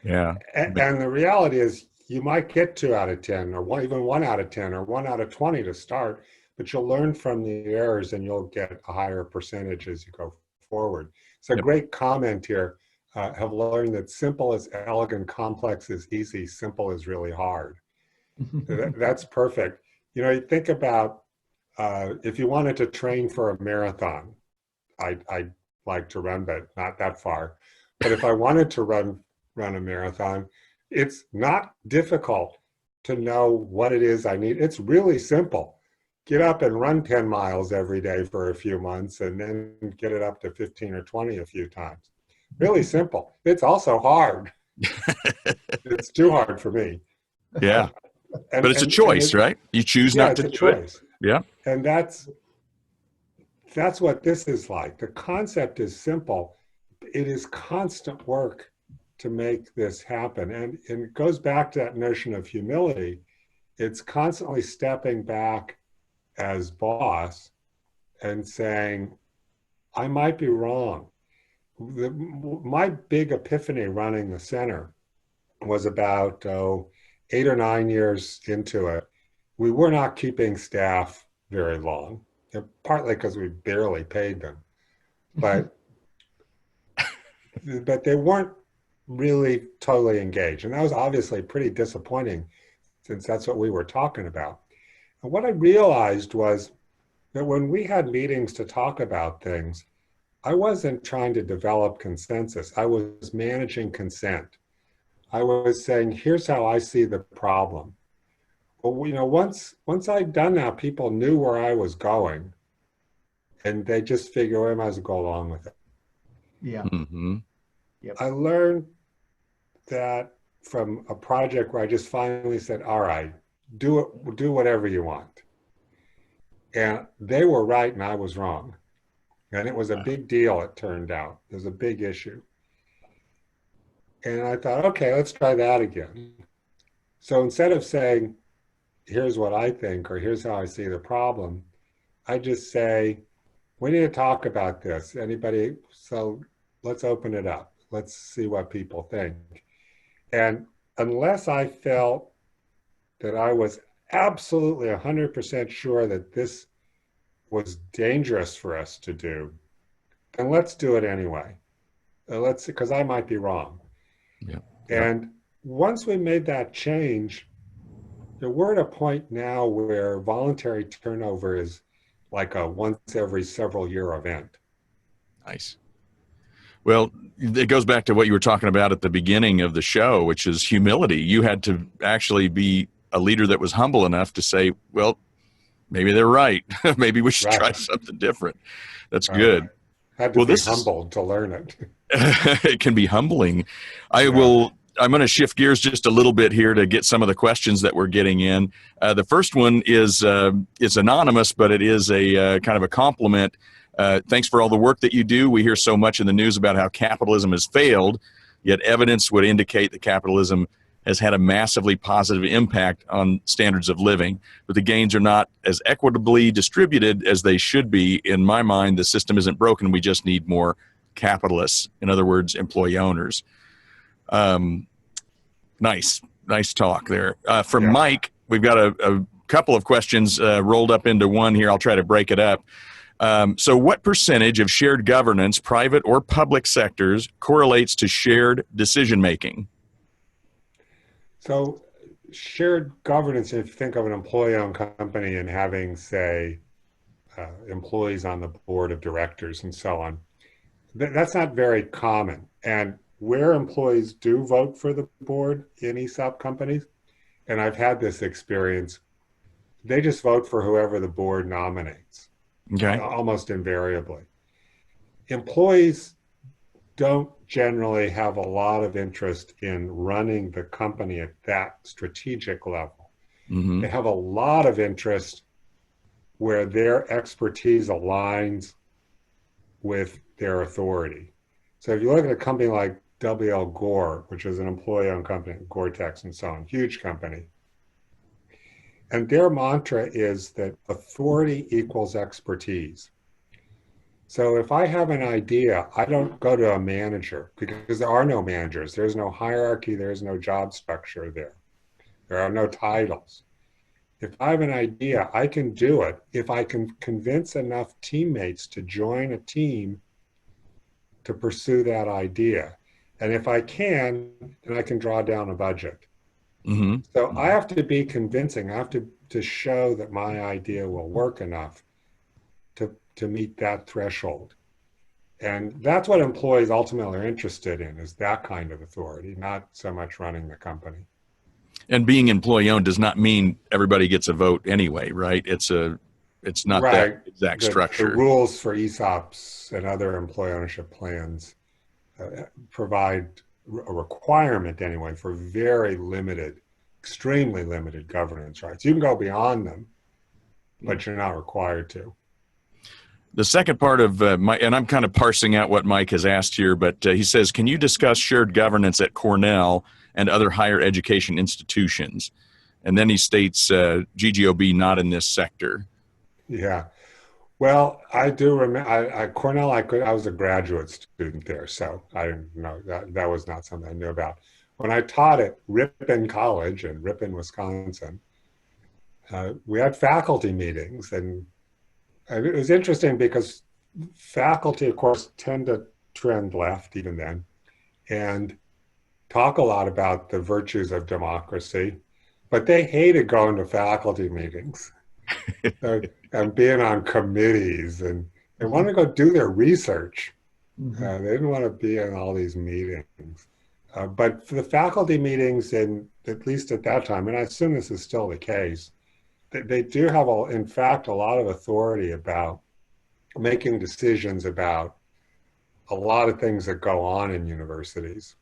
Yeah. And the reality is you might get 2 out of 10 or even 1 out of 10 or 1 out of 20 to start, but you'll learn from the errors and you'll get a higher percentage as you go forward. So a great comment here. Have learned that simple is elegant, complex is easy, simple is really hard. That's perfect. You know, you think about if you wanted to train for a marathon, I'd like to run, but not that far. But if I wanted to run a marathon, it's not difficult to know what it is I need. It's really simple. Get up and run 10 miles every day for a few months and then get it up to 15 or 20 a few times. Really simple. It's also hard. It's too hard for me. Yeah. But it's a choice, right? You choose not to do choice. it. Yeah. And that's what this is like. The concept is simple. It is constant work to make this happen. And it goes back to that notion of humility. It's constantly stepping back as boss and saying, I might be wrong. My big epiphany running the center was about 8 or 9 years into it. We were not keeping staff very long, partly because we barely paid them, but they weren't really totally engaged. And that was obviously pretty disappointing since that's what we were talking about. And what I realized was that when we had meetings to talk about things, I wasn't trying to develop consensus. I was managing consent. I was saying, here's how I see the problem. Well, you know, once I'd done that, people knew where I was going, and they just figured, well, I might as well go along with it. Yeah. Mm-hmm. Yep. I learned that from a project where I just finally said, all right, do whatever you want. And they were right and I was wrong. And it was a big deal, it turned out. It was a big issue. And I thought, okay, let's try that again. So instead of saying, here's what I think, or here's how I see the problem, I just say, we need to talk about this. Anybody? So let's open it up. Let's see what people think. And unless I felt that I was absolutely 100% sure that this was dangerous for us to do, then let's do it anyway. Because I might be wrong. Yeah. And once we made that change, we're at a point now where voluntary turnover is like a once every several year event. Nice. Well, it goes back to what you were talking about at the beginning of the show, which is humility. You had to actually be a leader that was humble enough to say, well, maybe they're right. Maybe we should try Right. something different. That's Right. good. Had to Well, be this is humbled to learn it. it can be humbling. Yeah. I'm going to shift gears just a little bit here to get some of the questions that we're getting in. The first one is anonymous, but it is a kind of a compliment. Thanks for all the work that you do. We hear so much in the news about how capitalism has failed, yet evidence would indicate that capitalism has had a massively positive impact on standards of living. But the gains are not as equitably distributed as they should be. In my mind, the system isn't broken. We just need more capitalists. In other words, employee owners. Nice talk there. From Yeah. Mike, we've got a couple of questions rolled up into one here. I'll try to break it up. So what percentage of shared governance, private or public sectors, correlates to shared decision making? So shared governance, if you think of an employee-owned company and having, say, employees on the board of directors and so on, that's not very common. And where employees do vote for the board in ESOP companies, and I've had this experience, they just vote for whoever the board nominates, Okay. almost invariably. Employees don't generally have a lot of interest in running the company at that strategic level. Mm-hmm. They have a lot of interest where their expertise aligns with their authority. So if you look at a company like W.L. Gore, which is an employee-owned company, Gore-Tex and so on, huge company, and their mantra is that authority equals expertise. So if I have an idea, I don't go to a manager because there are no managers. There's no hierarchy. There's no job structure there. There are no titles. If I have an idea, I can do it if I can convince enough teammates to join a team to pursue that idea. And if I can, then I can draw down a budget. Mm-hmm. So I have to be convincing. I have to show that my idea will work enough to meet that threshold. And that's what employees ultimately are interested in, is that kind of authority, not so much running the company. And being employee owned does not mean everybody gets a vote anyway, right? It's not Right. that exact The structure. rules for ESOPs and other employee ownership plans provide a requirement anyway for very limited, extremely limited governance rights. You can go beyond them, but you're not required to. The second part of and I'm kind of parsing out what Mike has asked here, but he says, can you discuss shared governance at Cornell and other higher education institutions? And then he states GGOB not in this sector. Yeah. Well, I do remember at Cornell, I was a graduate student there, so I didn't know that was not something I knew about. When I taught at Ripon College in Ripon, Wisconsin, we had faculty meetings, and it was interesting because faculty, of course, tend to trend left even then, and talk a lot about the virtues of democracy, but they hated going to faculty meetings and being on committees, and they wanted to go do their research. Mm-hmm. They didn't want to be in all these meetings. But for the faculty meetings, and at least at that time, and I assume this is still the case, they do have, in fact, a lot of authority about making decisions about a lot of things that go on in universities.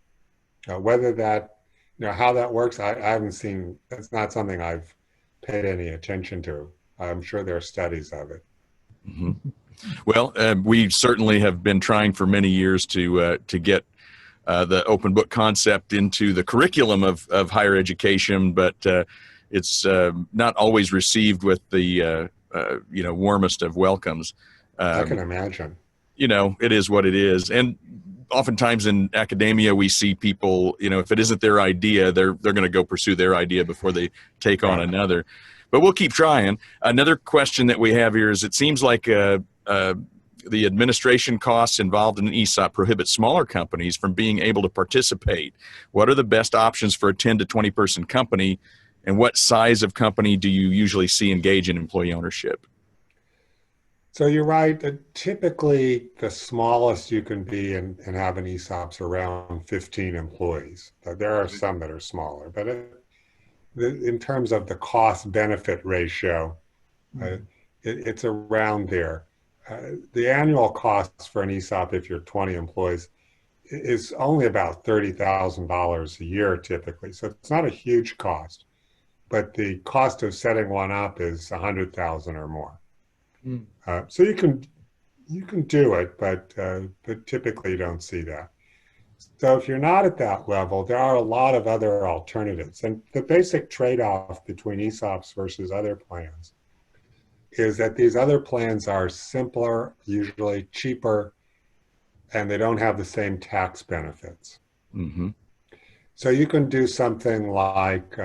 Whether that, how that works, I haven't seen. That's not something I've paid any attention to. I'm sure there are studies of it. Mm-hmm. Well, we certainly have been trying for many years to get the open book concept into the curriculum of higher education, but it's not always received with the warmest of welcomes. I can imagine. It is what it is, and oftentimes in academia we see people, if it isn't their idea, they're going to go pursue their idea before they take on another. But we'll keep trying. Another question that we have here is, it seems like the administration costs involved in an ESOP prohibit smaller companies from being able to participate. What are the best options for a 10 to 20 person company And what size of company do you usually see engage in employee ownership? So you're right. Typically, the smallest you can be and have an ESOP's around 15 employees. There are some that are smaller, but in terms of the cost benefit ratio, it's around there. The annual cost for an ESOP, if you're 20 employees, is only about $30,000 a year typically. So it's not a huge cost, but the cost of setting one up is 100,000 or more. So you can do it, but typically you don't see that. So if you're not at that level, there are a lot of other alternatives. And the basic trade-off between ESOPs versus other plans is that these other plans are simpler, usually cheaper, and they don't have the same tax benefits. Mm-hmm. So you can do something like,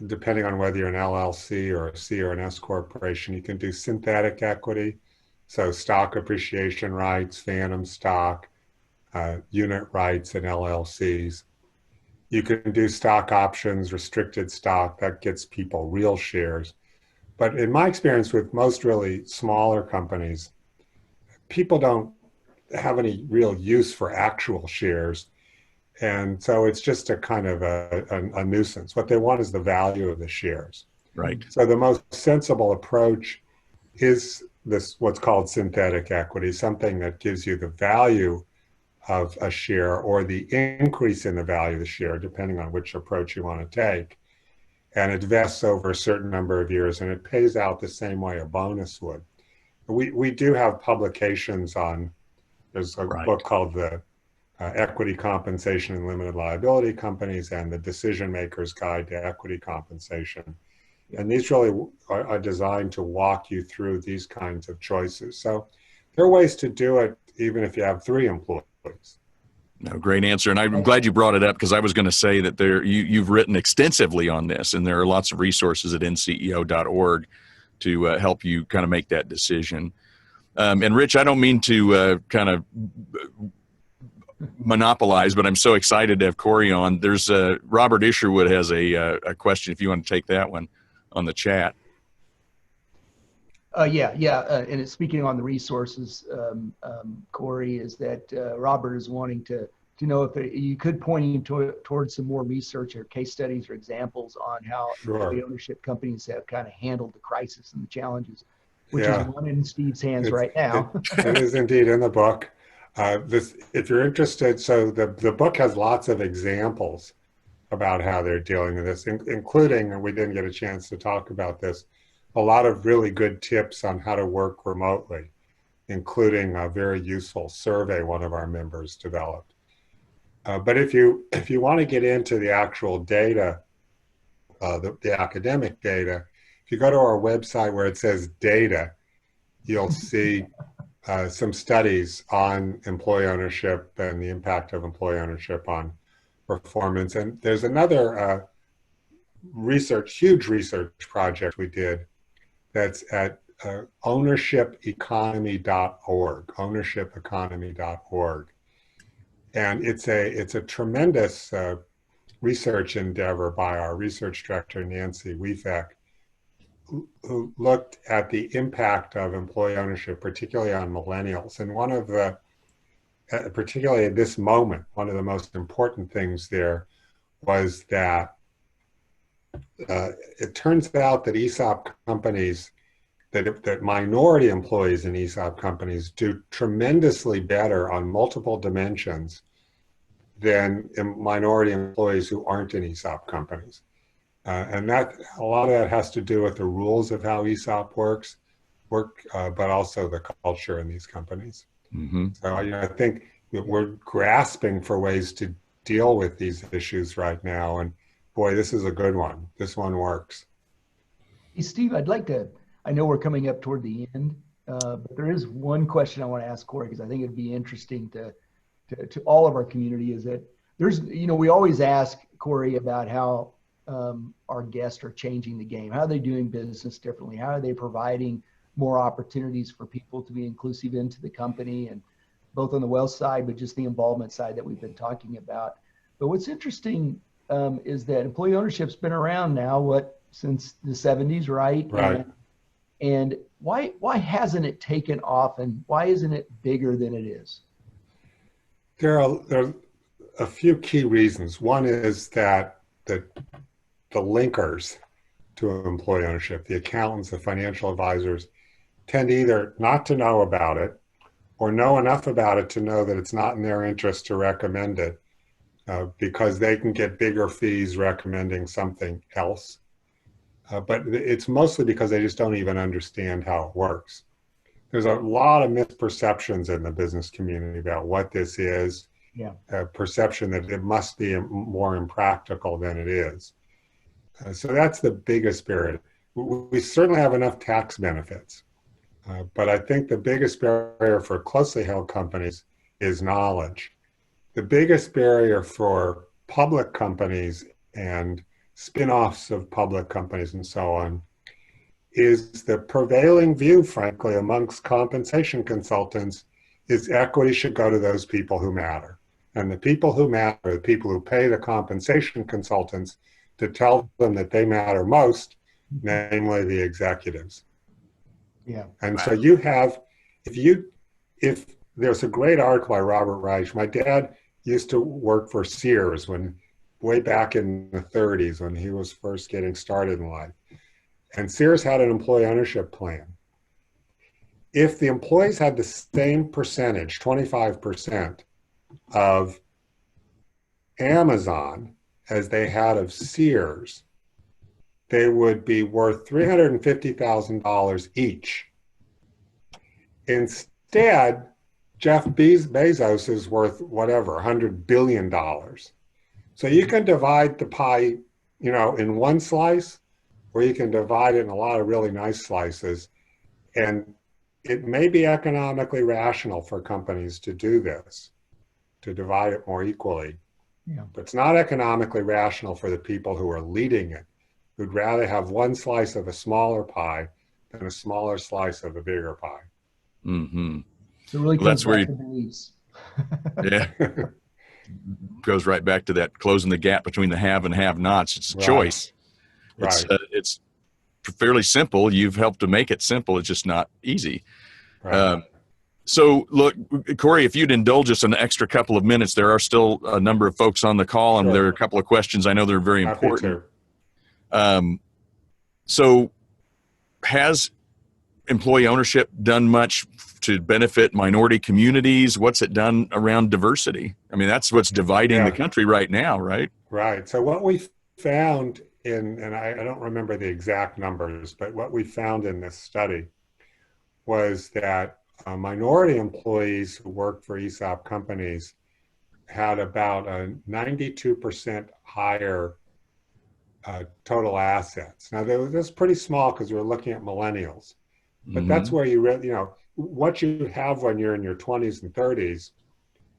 depending on whether you're an LLC or a C or an S corporation, you can do synthetic equity. So stock appreciation rights, phantom stock, unit rights in LLCs. You can do stock options, restricted stock, that gets people real shares. But in my experience with most really smaller companies, people don't have any real use for actual shares. And so it's just a kind of a nuisance. What they want is the value of the shares. Right. So the most sensible approach is this, what's called synthetic equity, something that gives you the value of a share or the increase in the value of the share, depending on which approach you want to take. And it vests over a certain number of years and it pays out the same way a bonus would. We do have publications on, there's a book called The Equity Compensation in Limited Liability Companies and The Decision Maker's Guide to Equity Compensation. And these really are designed to walk you through these kinds of choices. So there are ways to do it even if you have 3 employees. No, great answer. And I'm glad you brought it up because I was going to say that you've written extensively on this, and there are lots of resources at nceo.org to help you kind of make that decision. And Rich, I don't mean to kind of monopolize, but I'm so excited to have Corey on. There's Robert Isherwood has a question if you want to take that one on the chat. Yeah. And it's speaking on the resources, Corey, is that Robert is wanting to know if you could point him towards some more research or case studies or examples on how employee ownership companies have kind of handled the crisis and the challenges, which is one in Steve's hands right now. It is indeed in the book. If you're interested, so the book has lots of examples about how they're dealing with this, including, and we didn't get a chance to talk about this, a lot of really good tips on how to work remotely, including a very useful survey one of our members developed. But if you want to get into the actual data, the academic data, if you go to our website where it says data, you'll see some studies on employee ownership and the impact of employee ownership on performance. And there's another huge research project we did that's at ownershipeconomy.org, and it's a tremendous research endeavor by our research director Nancy Wiefek, who looked at the impact of employee ownership, particularly on millennials. And one of the, particularly at this moment, one of the most important things there was that it turns out that ESOP companies, that minority employees in ESOP companies do tremendously better on multiple dimensions than minority employees who aren't in ESOP companies. And that a lot of that has to do with the rules of how ESOP work, but also the culture in these companies. Mm-hmm. So I think that we're grasping for ways to deal with these issues right now. And boy, this is a good one. This one works. Hey, Steve, I know we're coming up toward the end, but there is one question I want to ask Corey, because I think it'd be interesting to all of our community, is that we always ask Corey about how our guests are changing the game. How are they doing business differently? How are they providing more opportunities for people to be inclusive into the company, and both on the wealth side, but just the involvement side that we've been talking about. But what's interesting is that employee ownership's been around now, since the 70s, right? Right. And why hasn't it taken off, and why isn't it bigger than it is? There are a few key reasons. One is that the linkers to employee ownership, the accountants, the financial advisors, tend either not to know about it or know enough about it to know that it's not in their interest to recommend it because they can get bigger fees recommending something else. But it's mostly because they just don't even understand how it works. There's a lot of misperceptions in the business community about what this is. Yeah. Perception that it must be more impractical than it is. So that's the biggest barrier. We certainly have enough tax benefits, but I think the biggest barrier for closely held companies is knowledge. The biggest barrier for public companies and spin-offs of public companies and so on is the prevailing view, frankly, amongst compensation consultants is equity should go to those people who matter. And the people who matter are the people who pay the compensation consultants to tell them that they matter most, namely the executives. Yeah. And so you have, if there's a great article by Robert Reich. My dad used to work for Sears way back in the 30s when he was first getting started in life. And Sears had an employee ownership plan. If the employees had the same percentage, 25%, of Amazon as they had of Sears, they would be worth $350,000 each. Instead, Jeff Bezos is worth whatever, $100 billion. So you can divide the pie, in one slice, or you can divide it in a lot of really nice slices. And it may be economically rational for companies to do this, to divide it more equally. Yeah. But it's not economically rational for the people who are leading it, who'd rather have one slice of a smaller pie than a smaller slice of a bigger pie. Mm-hmm. So it really Well, comes that's where back to beliefs. Yeah, goes right back to that closing the gap between the have and have-nots. It's a Right. choice. Right. It's fairly simple. You've helped to make it simple. It's just not easy. Right. So look, Corey, if you'd indulge us an extra couple of minutes, there are still a number of folks on the call, and Sure. there are a couple of questions I know they're very Happy important. to. So has employee ownership done much to benefit minority communities? What's it done around diversity? I mean, that's what's dividing the country right now, right? Right. So what we found and I don't remember the exact numbers, but what we found in this study was that minority employees who worked for ESOP companies had about a 92% higher total assets. Now, that's pretty small because we're looking at millennials, but that's where you really, what you have when you're in your 20s and 30s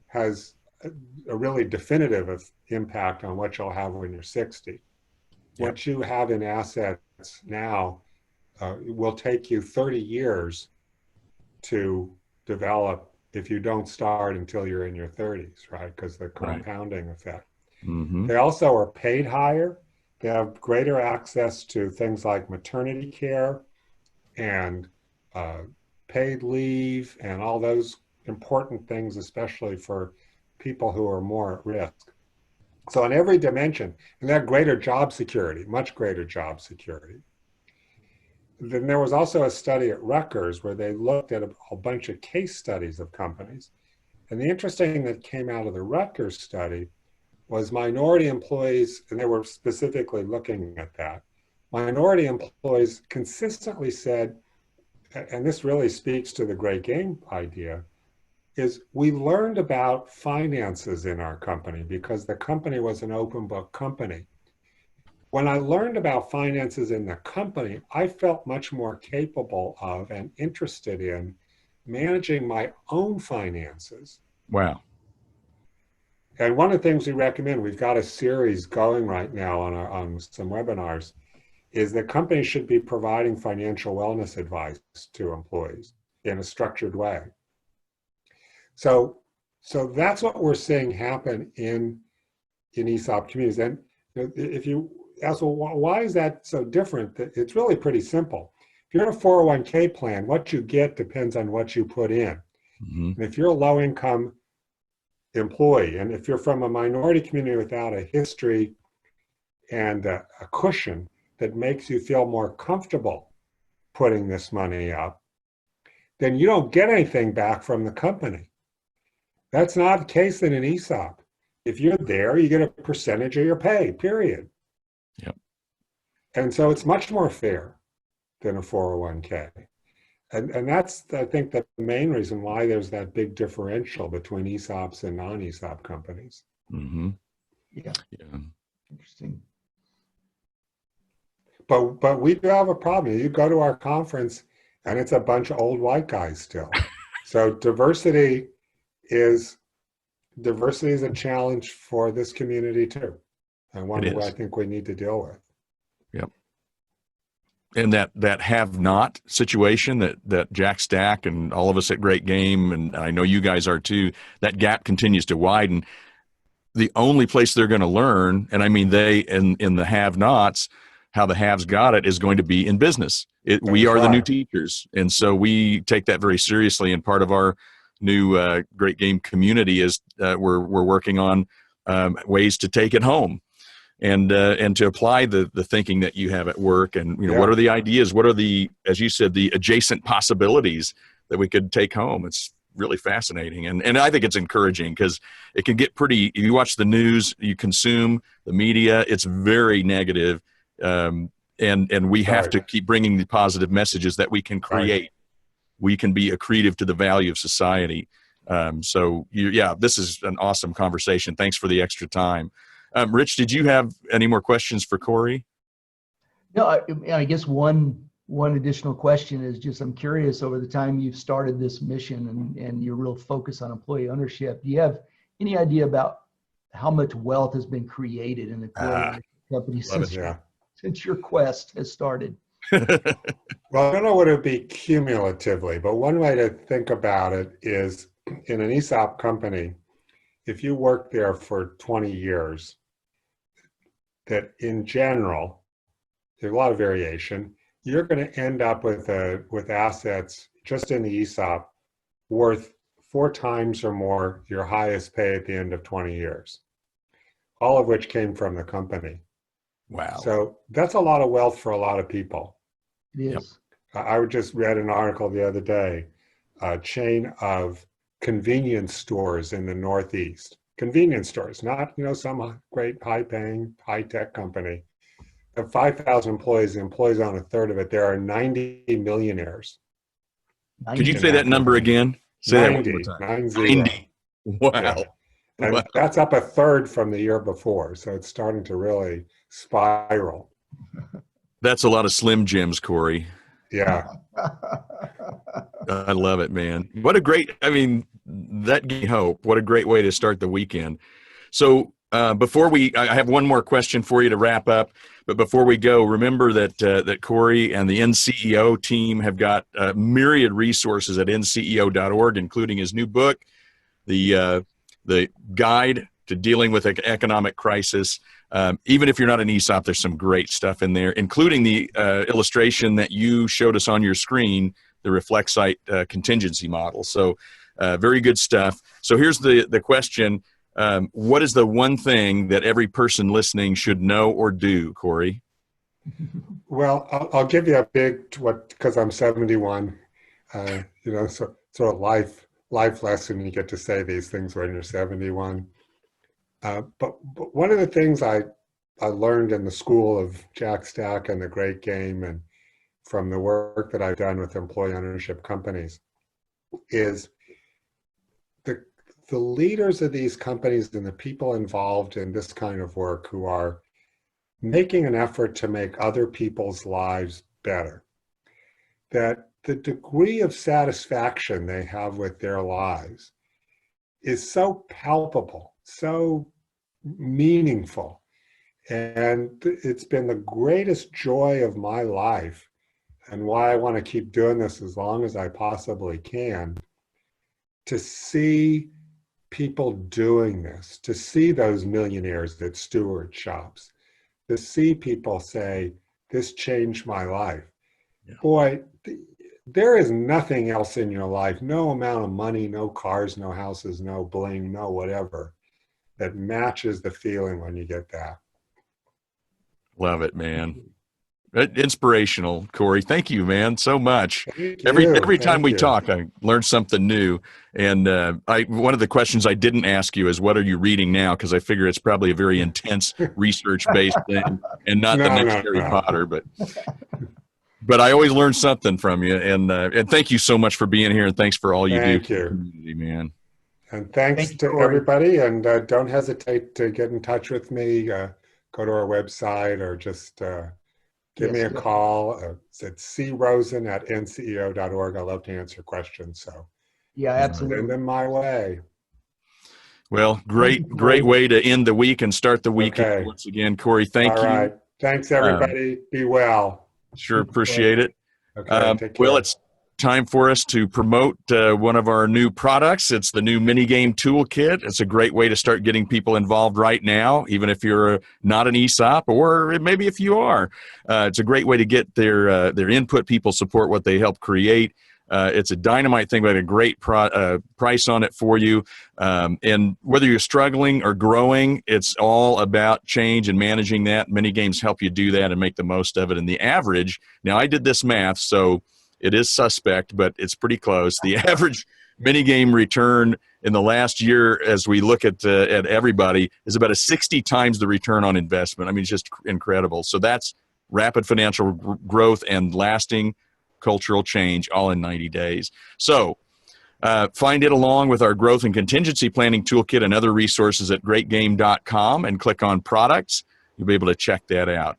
has a really definitive impact on what you'll have when you're 60. Yep. What you have in assets now will take you 30 years to develop if you don't start until you're in your 30s, right? Because the compounding effect. Mm-hmm. They also are paid higher. They have greater access to things like maternity care and paid leave and all those important things, especially for people who are more at risk. So in every dimension, and that greater job security, much greater job security. Then there was also a study at Rutgers where they looked at a bunch of case studies of companies. And the interesting thing that came out of the Rutgers study was minority employees, and they were specifically looking at that. Minority employees consistently said, and this really speaks to the great game idea, is we learned about finances in our company because the company was an open book company. When I learned about finances in the company, I felt much more capable of and interested in managing my own finances. Wow. And one of the things we recommend, we've got a series going right now on some webinars, is that companies should be providing financial wellness advice to employees in a structured way. So that's what we're seeing happen in ESOP communities. If you ask, well, why is that so different? It's really pretty simple. If you're in a 401k plan, what you get depends on what you put in. Mm-hmm. And if you're a low income employee, and if you're from a minority community without a history and a cushion that makes you feel more comfortable putting this money up, then you don't get anything back from the company. That's not the case in an ESOP. If you're there, you get a percentage of your pay, period. Yep. And so it's much more fair than a 401k. And that's, I think, the main reason why there's that big differential between ESOPs and non-ESOP companies. Mm-hmm. Yeah. Yeah. Interesting. But we do have a problem. You go to our conference and it's a bunch of old white guys still. So diversity is a challenge for this community too, and one It that I is. think we need to deal with. Yep. And that have not situation that Jack Stack and all of us at Great Game, and I know you guys are too, that gap continues to widen. The only place they're going to learn, and I mean they in the have nots, how the haves got it is going to be in business. We That's are the new right. teachers. And so we take that very seriously. And part of our new Great Game community is we're working on ways to take it home and to apply the thinking that you have at work. And, you know, what Yeah. are the ideas? What are the, as you said, the adjacent possibilities that we could take home? It's really fascinating. And I think it's encouraging because it can get pretty, if you watch the news, you consume the media, it's very negative. And we have Right. to keep bringing the positive messages that we can create. Right. We can be accretive to the value of society. Yeah, this is an awesome conversation. Thanks for the extra time. Rich, did you have any more questions for Corey? No, I guess one additional question is just, I'm curious, over the time you've started this mission and your real focus on employee ownership, do you have any idea about how much wealth has been created in the employee ownership company since your quest has started? Well, I don't know what it would be cumulatively, but one way to think about it is in an ESOP company, if you work there for 20 years, that in general, there's a lot of variation, you're going to end up with assets just in the ESOP worth 4 times or more your highest pay at the end of 20 years, all of which came from the company. Wow. So that's a lot of wealth for a lot of people. It is. Yep. I just read an article the other day, a chain of convenience stores in the Northeast. Convenience stores, not some great high-paying, high-tech company. Of 5,000 employees, the employees own a third of it. There are 90 millionaires. Could you in say that number company. again? Say that one more 90, time. 90. 90. Wow. Yeah. And Wow. that's up a third from the year before. So it's starting to really spiral. That's a lot of Slim Jims, Corey. Yeah. I love it, man. What a great, I mean, that gave me hope. What a great way to start the weekend. So I have one more question for you to wrap up. But before we go, remember that Corey and the NCEO team have got myriad resources at nceo.org, including his new book, the guide to dealing with economic crisis. Even if you're not an ESOP, there's some great stuff in there, including the illustration that you showed us on your screen, the Reflexite contingency model. So very good stuff. So here's the question. What is the one thing that every person listening should know or do, Corey? Well, I'll give you a big, because I'm 71, so sort of life lesson. You get to say these things when you're 71. But one of the things I learned in the school of Jack Stack and the Great Game, and from the work that I've done with employee ownership companies, is the leaders of these companies and the people involved in this kind of work who are making an effort to make other people's lives better, that the degree of satisfaction they have with their lives is so palpable, so meaningful. And it's been the greatest joy of my life, and why I want to keep doing this as long as I possibly can, to see people doing this, to see those millionaires that steward shops, to see people say, this changed my life. Yeah. Boy, there is nothing else in your life, no amount of money, no cars, no houses, no bling, no whatever, that matches the feeling when you get that. Love it, man. Inspirational, Corey. Thank you, man, so much. Thank Every you. time Thank we you. talk, I learn something new. And one of the questions I didn't ask you is, what are you reading now? Because I figure it's probably a very intense research-based thing, and not the next Harry No. Potter. But I always learn something from you. And thank you so much for being here, and thanks for all you do Thank for the you. community, man. And thanks Thank you, to Corey. everybody. And don't hesitate to get in touch with me. Go to our website or just give me a definitely. call. It's at crosen@nceo.org. I love to answer questions. So Yeah, send absolutely. them my way. Well, Thank you, great Corey. way to end the week and start the weekend. Okay. Once again, Corey, thank All you. right. Thanks, everybody. Be well. Sure Thank you, Corey. appreciate it. Okay. Take Well, care. it's time for us to promote one of our new products. It's the new mini game toolkit. It's a great way to start getting people involved right now, even if you're not an ESOP, or maybe if you are. It's a great way to get their input. People support what they help create. It's a dynamite thing, but a great price on it for you. And whether you're struggling or growing, it's all about change and managing that. Mini games help you do that and make the most of it. And the average, now I did this math, so it is suspect, but it's pretty close. The average mini game return in the last year, as we look at everybody, is about a 60 times the return on investment. I mean, it's just incredible. So that's rapid financial growth and lasting cultural change all in 90 days. So find it along with our growth and contingency planning toolkit and other resources at greatgame.com and click on products. You'll be able to check that out.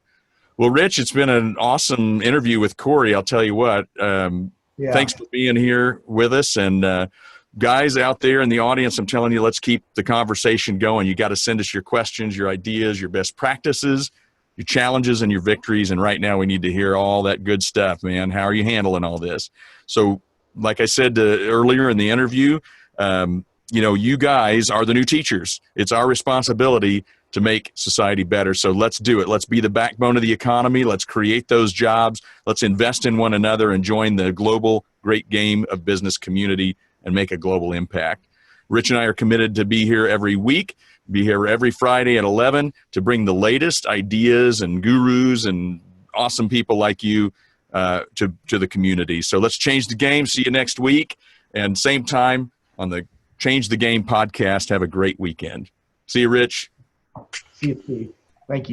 Well, Rich, it's been an awesome interview with Corey. I'll tell you what. Yeah. Thanks for being here with us. And guys out there in the audience, I'm telling you, let's keep the conversation going. You got to send us your questions, your ideas, your best practices, your challenges, and your victories. And right now we need to hear all that good stuff, man. How are you handling all this? So like I said earlier in the interview, you guys are the new teachers. It's our responsibility to make society better. So let's do it. Let's be the backbone of the economy. Let's create those jobs. Let's invest in one another and join the global great game of business community and make a global impact. Rich and I are committed to be here every week, be here every Friday at 11 to bring the latest ideas and gurus and awesome people like you to the community. So let's change the game. See you next week. And same time on the Change the Game podcast. Have a great weekend. See you, Rich. See you, Steve. Thank you.